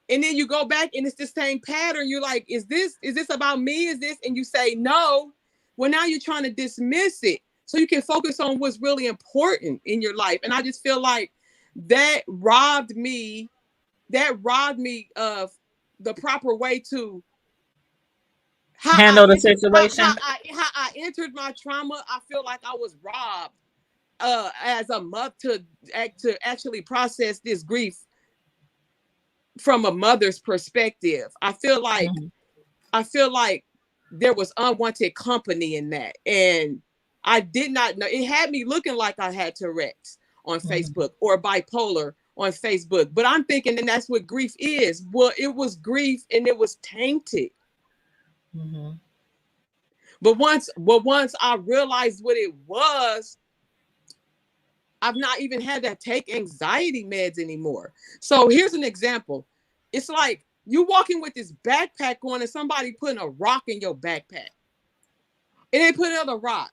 And then you go back and it's the same pattern. You're like, is this about me? Is this? And you say no. Well, now you're trying to dismiss it so you can focus on what's really important in your life. And I just feel like that robbed me. That robbed me of the proper way to Handle the situation. how I entered my trauma. I feel like I was robbed as a mother to actually process this grief from a mother's perspective. Hmm. I feel like there was unwanted company in that. And I did not know. It had me looking like I had Tourette's on Hmm. Facebook or bipolar on Facebook. But I'm thinking, and that's what grief is. Well, it was grief and it was tainted. Hmm. But once I realized what it was, I've not even had to take anxiety meds anymore. So here's an example. It's like you walking with this backpack on and somebody putting a rock in your backpack. and they put another rock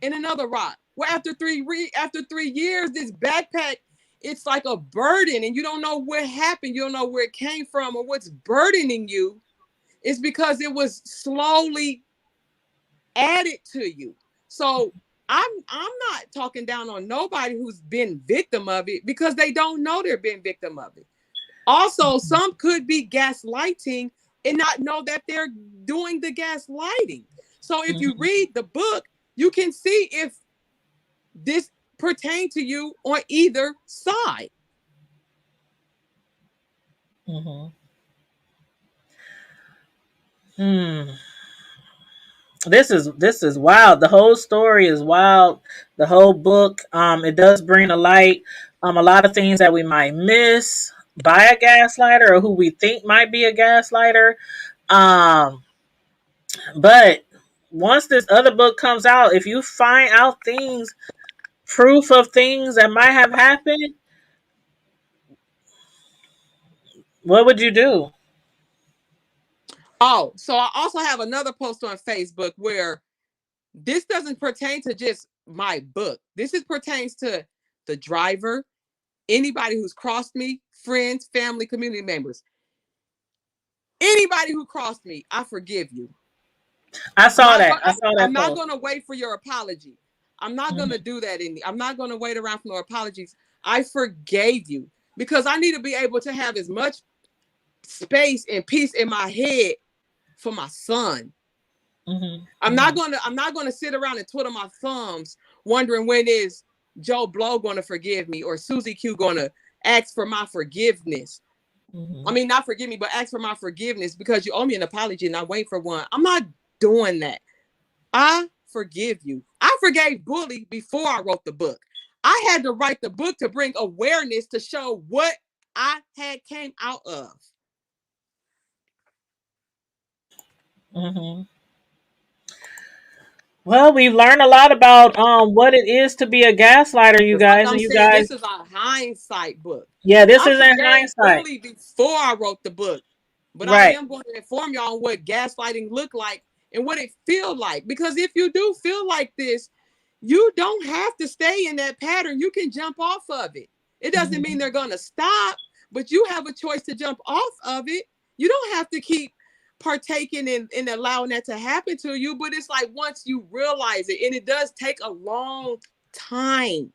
and another rock. Well, after 3 years, this backpack, it's like a burden, and you don't know what happened. You don't know where it came from or what's burdening you. It's because it was slowly added to you. So I'm not talking down on nobody who's been victim of it, because they don't know they're being victim of it. Also, some could be gaslighting and not know that they're doing the gaslighting. So if you read the book, you can see if this pertains to you on either side. This is wild. The whole story is wild. The whole book, it does bring to light a lot of things that we might miss by a gaslighter, or who we think might be a gaslighter. But once this other book comes out, if you find out things, proof of things that might have happened, what would you do? Oh, so I also have another post on Facebook where this doesn't pertain to just my book. Pertains to the driver, anybody who's crossed me, friends, family, community members. Anybody who crossed me, I forgive you. I saw that. I'm not going to wait for your apology. I'm not going to do that. I'm not going to wait around for no apologies. I forgave you because I need to be able to have as much space and peace in my head for my son. I'm not gonna sit around and twiddle my thumbs wondering when is Joe Blow gonna forgive me or Susie Q gonna ask for my forgiveness. I mean, not forgive me, but ask for my forgiveness because you owe me an apology and I wait for one. I'm not doing that. I forgive you. I forgave Bullie before I wrote the book. I had to write the book to bring awareness to show what I had came out of. Well, we've learned a lot about what it is to be a gaslighter, you guys. Like this is a hindsight book. Yeah, this is in hindsight. Bullie before I wrote the book, but right. I am going to inform y'all on what gaslighting look like and what it feel like. Because if you do feel like this, you don't have to stay in that pattern. You can jump off of it. It doesn't mean they're going to stop, but you have a choice to jump off of it. You don't have to keep partaking in allowing that to happen to you, but it's like once you realize it, and it does take a long time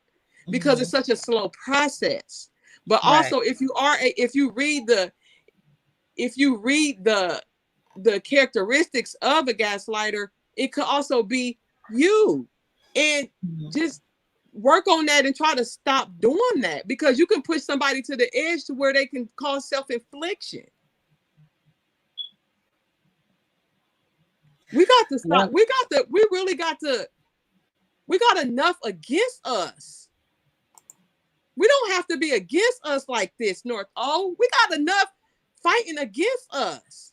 because it's such a slow process. But also if you read the characteristics of a gaslighter, it could also be you, and just work on that and try to stop doing that, because you can push somebody to the edge to where they can cause self-infliction. We got to stop. We got enough against us. We don't have to be against us like this, North O. We got enough fighting against us.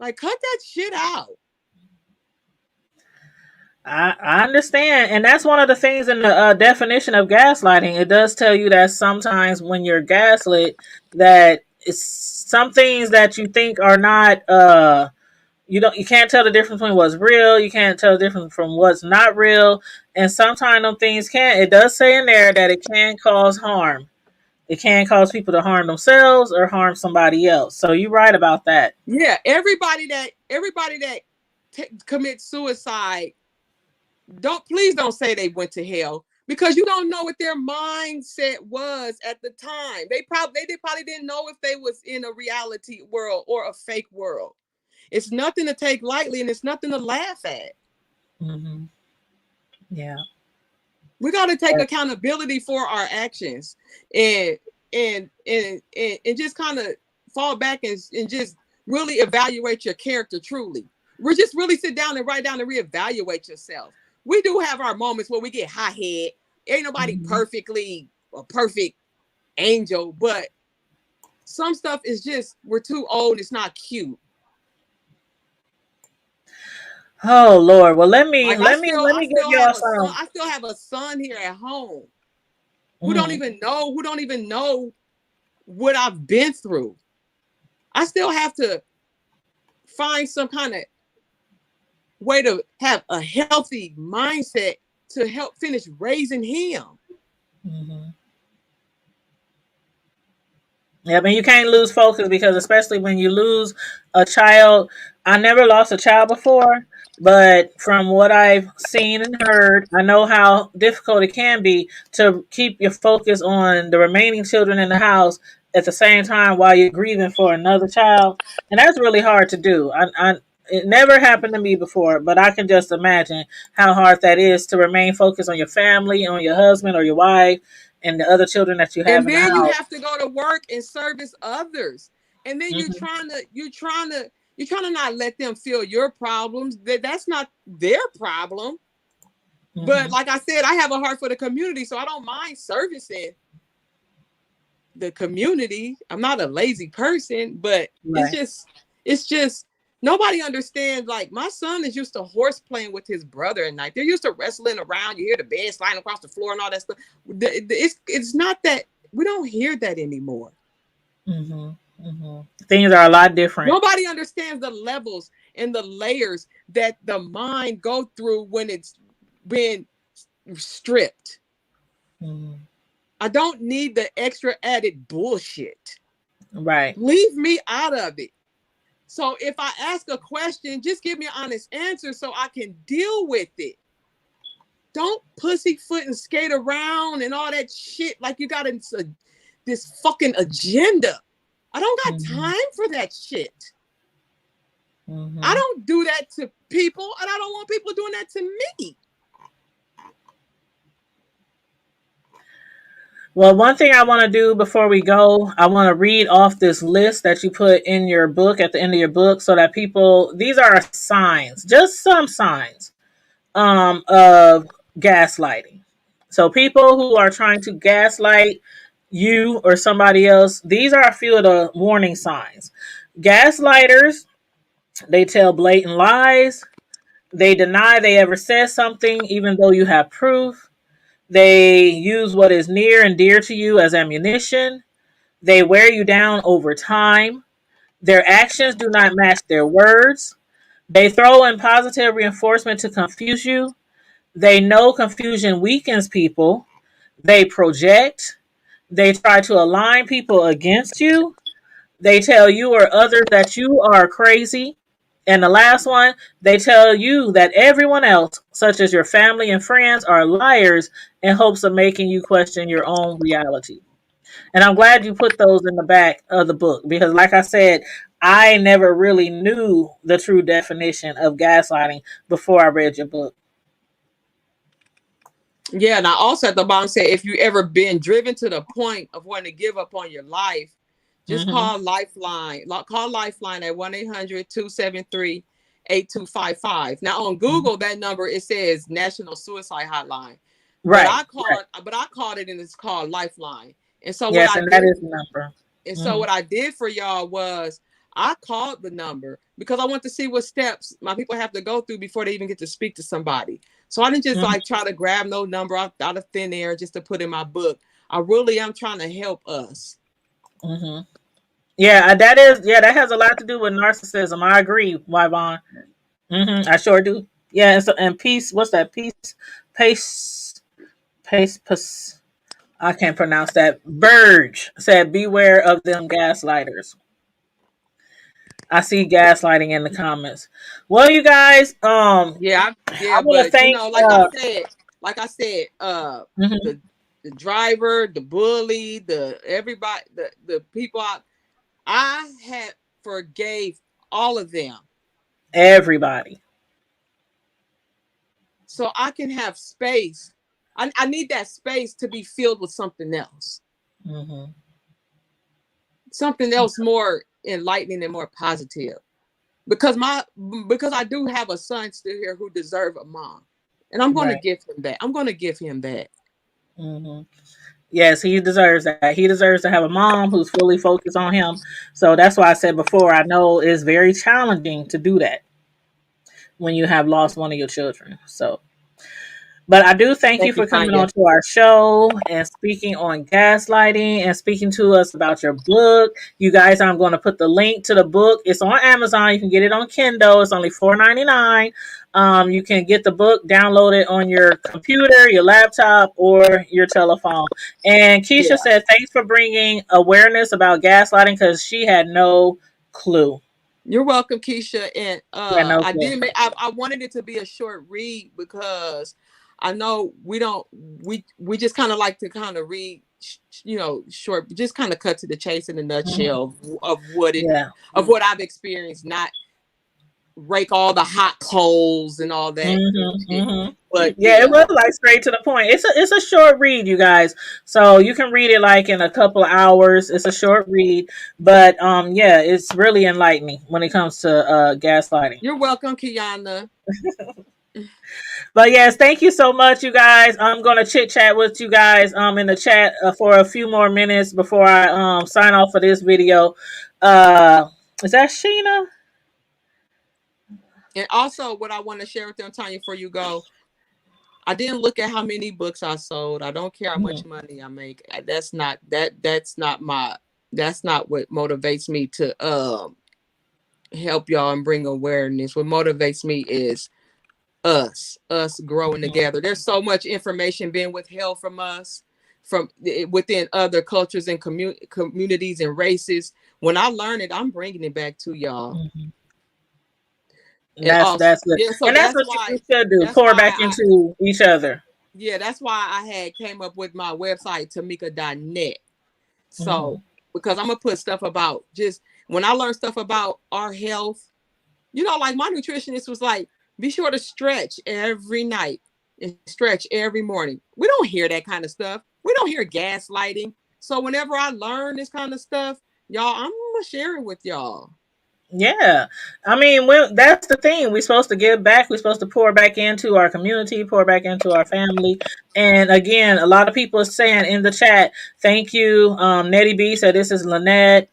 Like, cut that shit out. I understand. And that's one of the things in the definition of gaslighting. It does tell you that sometimes when you're gaslit, that it's some things that you think are not, you can't tell the difference between what's real. You can't tell the difference from what's not real. And sometimes them things can. It does say in there that it can cause harm. It can cause people to harm themselves or harm somebody else. So you're right about that. Yeah, everybody that commits suicide, please don't say they went to hell, because you don't know what their mindset was at the time. They probably didn't know if they was in a reality world or a fake world. It's nothing to take lightly, and it's nothing to laugh at. Yeah. We got to take accountability for our actions and just kind of fall back and just really evaluate your character truly. We're just really sit down and write down and reevaluate yourself. We do have our moments where we get hot head. Ain't nobody perfectly a perfect angel, but some stuff is just, we're too old. It's not cute. Oh Lord. Well, let me give y'all some. I still have a son here at home who don't even know what I've been through. I still have to find some kind of way to have a healthy mindset to help finish raising him. Mm-hmm. Yeah, but you can't lose focus, because especially when you lose a child, I never lost a child before, but from what I've seen and heard, I know how difficult it can be to keep your focus on the remaining children in the house at the same time while you're grieving for another child, and that's really hard to do. It never happened to me before, but I can just imagine how hard that is to remain focused on your family, on your husband or your wife, and the other children that you have And in the then you house. have to go to work and service others. And then Mm-hmm. you're trying to not let them feel your problems. That's not their problem. But Mm-hmm. like I said, I have a heart for the community, so I don't mind servicing the community. I'm not a lazy person, but Right. it's just nobody understands. Like, my son is used to horse playing with his brother at night. They're used to wrestling around. You hear the bed sliding across the floor and all that stuff. It's not that we don't hear that anymore. Mm-hmm. Mm-hmm. Things are a lot different. Nobody understands the levels and the layers that the mind go through when it's been stripped. Mm-hmm. I don't need the extra added bullshit. Right. Leave me out of it. So if I ask a question, just give me an honest answer so I can deal with it. Don't pussyfoot and skate around and all that shit like you got this fucking agenda. I don't got Mm-hmm. time for that shit. Mm-hmm. I don't do that to people, and I don't want people doing that to me. Well, one thing I want to do before we go, I want to read off this list that you put in your book at the end of your book, so that people, these are signs, just some signs of gaslighting. So people who are trying to gaslight you or somebody else, these are a few of the warning signs. Gaslighters, they tell blatant lies. They deny they ever said something, even though you have proof. They use what is near and dear to you as ammunition. They wear you down over time. Their actions do not match their words. They throw in positive reinforcement to confuse you. They know confusion weakens people. They project. They try to align people against you. They tell you or others that you are crazy. And the last one, they tell you that everyone else, such as your family and friends, are liars in hopes of making you question your own reality. And I'm glad you put those in the back of the book, because, like I said, I never really knew the true definition of gaslighting before I read your book. Yeah, and I also at the bottom say, if you ever been driven to the point of wanting to give up on your life, just Mm-hmm. call Lifeline. Call Lifeline at 1-800-273-8255. Now on Google, that number, it says National Suicide Hotline. But Right. I called it, and it's called Lifeline. And so Yes, and that is the number. and so what I did for y'all was I called the number because I want to see what steps my people have to go through before they even get to speak to somebody. So I didn't just like try to grab no number out of thin air just to put in my book. I really am trying to help us. Mm-hmm. Yeah, that has a lot to do with narcissism. I agree, Yvonne. Mm-hmm. I sure do. Yeah, and peace. What's that? Pace. I can't pronounce that. Burge said, "Beware of them gaslighters." I see gaslighting in the comments. Well, you guys, I want to but thank. like I said, Mhm. the driver, the bully, the everybody, the people I had forgave all of them. Everybody. So I can have space. I need that space to be filled with something else. Mm-hmm. Something else more enlightening and more positive. Because I do have a son still here who deserves a mom. And I'm going to give him that. I'm going to give him that. Mm-hmm. Yes, he deserves that. He deserves to have a mom who's fully focused on him. So that's why I said before, I know it's very challenging to do that when you have lost one of your children. So, But I do thank you Thank you, for coming Tanya. on to our show and speaking on gaslighting and speaking to us about your book. You guys, I'm going to put the link to the book. It's on Amazon. You can get it on Kindle. It's only $4.99. You can get the book, download it on your computer, your laptop, or your telephone. And Keisha Yeah. said, thanks for bringing awareness about gaslighting because she had no clue. You're welcome, Keisha. And Yeah, no I clue. did make I wanted it to be a short read because I know we just kind of like to kind of read short, just kind of cut to the chase in a Mhm. nutshell Yeah. of what I've experienced, not rake all the hot coals and all that good Mm-hmm, shit. mm-hmm. But Yeah, it yeah, was like straight to the point. It's a short read, you guys. So you can read it like in a couple of hours. It's a short read, but yeah, it's really enlightening when it comes to gaslighting. you're welcome, Kiana. But yes, thank you so much, you guys. I'm gonna chit chat with you guys in the chat for a few more minutes before I sign off for this video. Uh, is that Sheena? And also, what I want to share with them, Tanya, before you go, I didn't look at how many books I sold. I don't care how much Mhm. money I make. That's not that's not what motivates me to help y'all and bring awareness. What motivates me is us growing together. There's so much information being withheld from us from within other cultures and communities and races. When I learn it, I'm bringing it back to y'all. Mhm. And also, That's good, yeah, so and that's what you should do. that's Pour why back I into each other. yeah, that's why I had came up with my website Tameka.net. Mm-hmm. So because I'm gonna put stuff about just when I learn stuff about our health, like my nutritionist was like, be sure to stretch every night and stretch every morning. We don't hear that kind of stuff. We don't hear gaslighting. So whenever I learn this kind of stuff, y'all, I'm gonna share it with y'all. Yeah, I mean, that's the thing. We're supposed to give back. We're supposed to pour back into our community, pour back into our family. And again, a lot of people are saying in the chat, "Thank you." Nettie B said, "This is Lynette.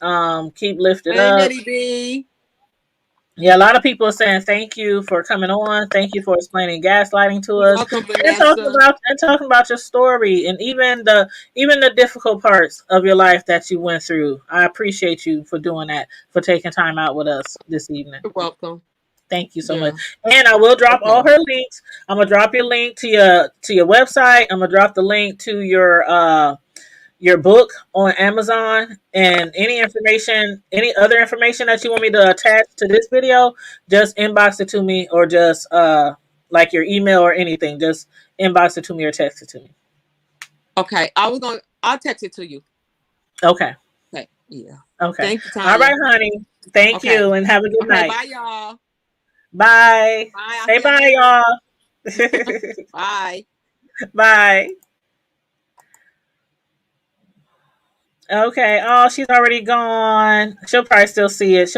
Keep lifted Hey, up." Nettie B. Yeah, a lot of people are saying thank you for coming on. Thank you for explaining gaslighting to You're us welcome, and talking Vanessa. about your story and even the difficult parts of your life that you went through. I appreciate you for doing that, for taking time out with us this evening. You're welcome. Thank you so much. Yeah. And I will drop all Okay. her links. I'm gonna drop your link to your website. I'm gonna drop the link to your book on Amazon and any other information that you want me to attach to this video, just inbox it to me or just like your email or anything. Just inbox it to me or text it to me. Okay. I'll text it to you. Okay. Okay. Yeah. Okay. Thank you, All right, Tanya. honey. Thank Okay. you and have a good Okay. night. Bye, y'all. Bye. Bye. I'll Say see y'all bye, later. y'all. Bye. Bye. Okay. Oh, she's already gone. She'll probably still see it.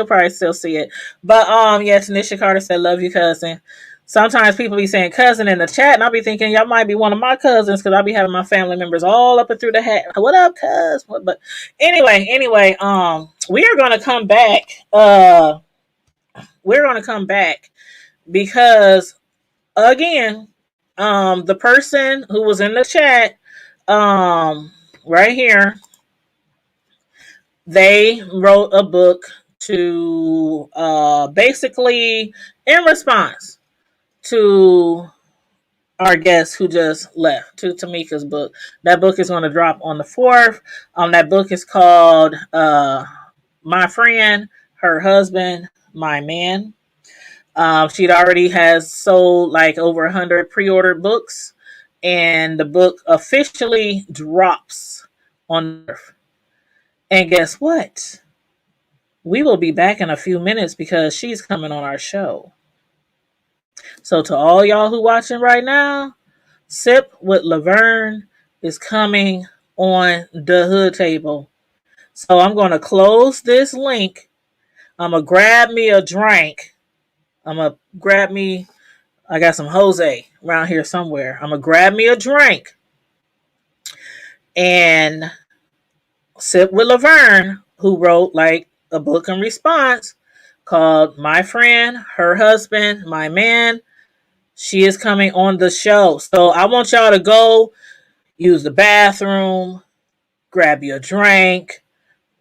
But yeah, Tanisha Carter said, "Love you, cousin." Sometimes people be saying cousin in the chat, and I'll be thinking y'all might be one of my cousins because I'll be having my family members all up and through the hat. What up, cuz? But anyway, we are gonna come back. We're gonna come back because again, the person who was in the chat, right here, they wrote a book to basically in response to our guest who just left, to Tameka's book. That book is going to drop on the 4th. That book is called My Friend, Her Husband, My Man. She'd already has sold like over 100 pre-ordered books, and the book officially drops on Earth. And guess what? We will be back in a few minutes because she's coming on our show. So to all y'all who watching right now, Sip with Laverne is coming on the hood table. So I'm going to close this link. I'm going to grab me a drink. I got some Jose around here somewhere. I'm going to grab me a drink and Sip with Laverne, who wrote like a book in response called My Friend, Her Husband, My Man. She is coming on the show. So I want y'all to go use the bathroom, grab your drink,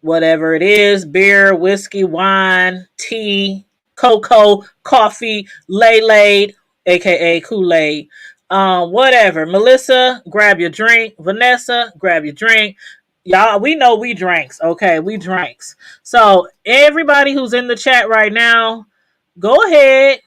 whatever it is, beer, whiskey, wine, tea, cocoa, coffee, Lay-Laid, aka Kool-Aid, whatever. Melissa, grab your drink. Vanessa, grab your drink. Y'all, we know we drinks, okay? We drinks. So everybody who's in the chat right now, go ahead,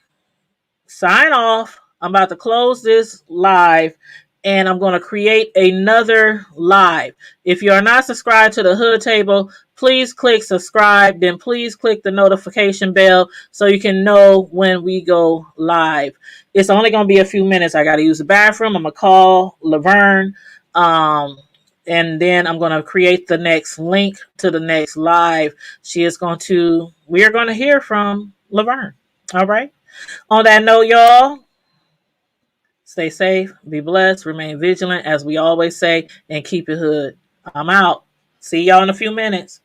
sign off. I'm about to close this live and I'm going to create another live. If you are not subscribed to the Hood Table, please click subscribe. Then please click the notification bell so you can know when we go live. It's only going to be a few minutes. I got to use the bathroom. I'm going to call Laverne. And then I'm going to create the next link to the next live. We are going to hear from Laverne. All right. On that note, y'all, stay safe, be blessed, remain vigilant, as we always say, and keep it hood. I'm out. See y'all in a few minutes.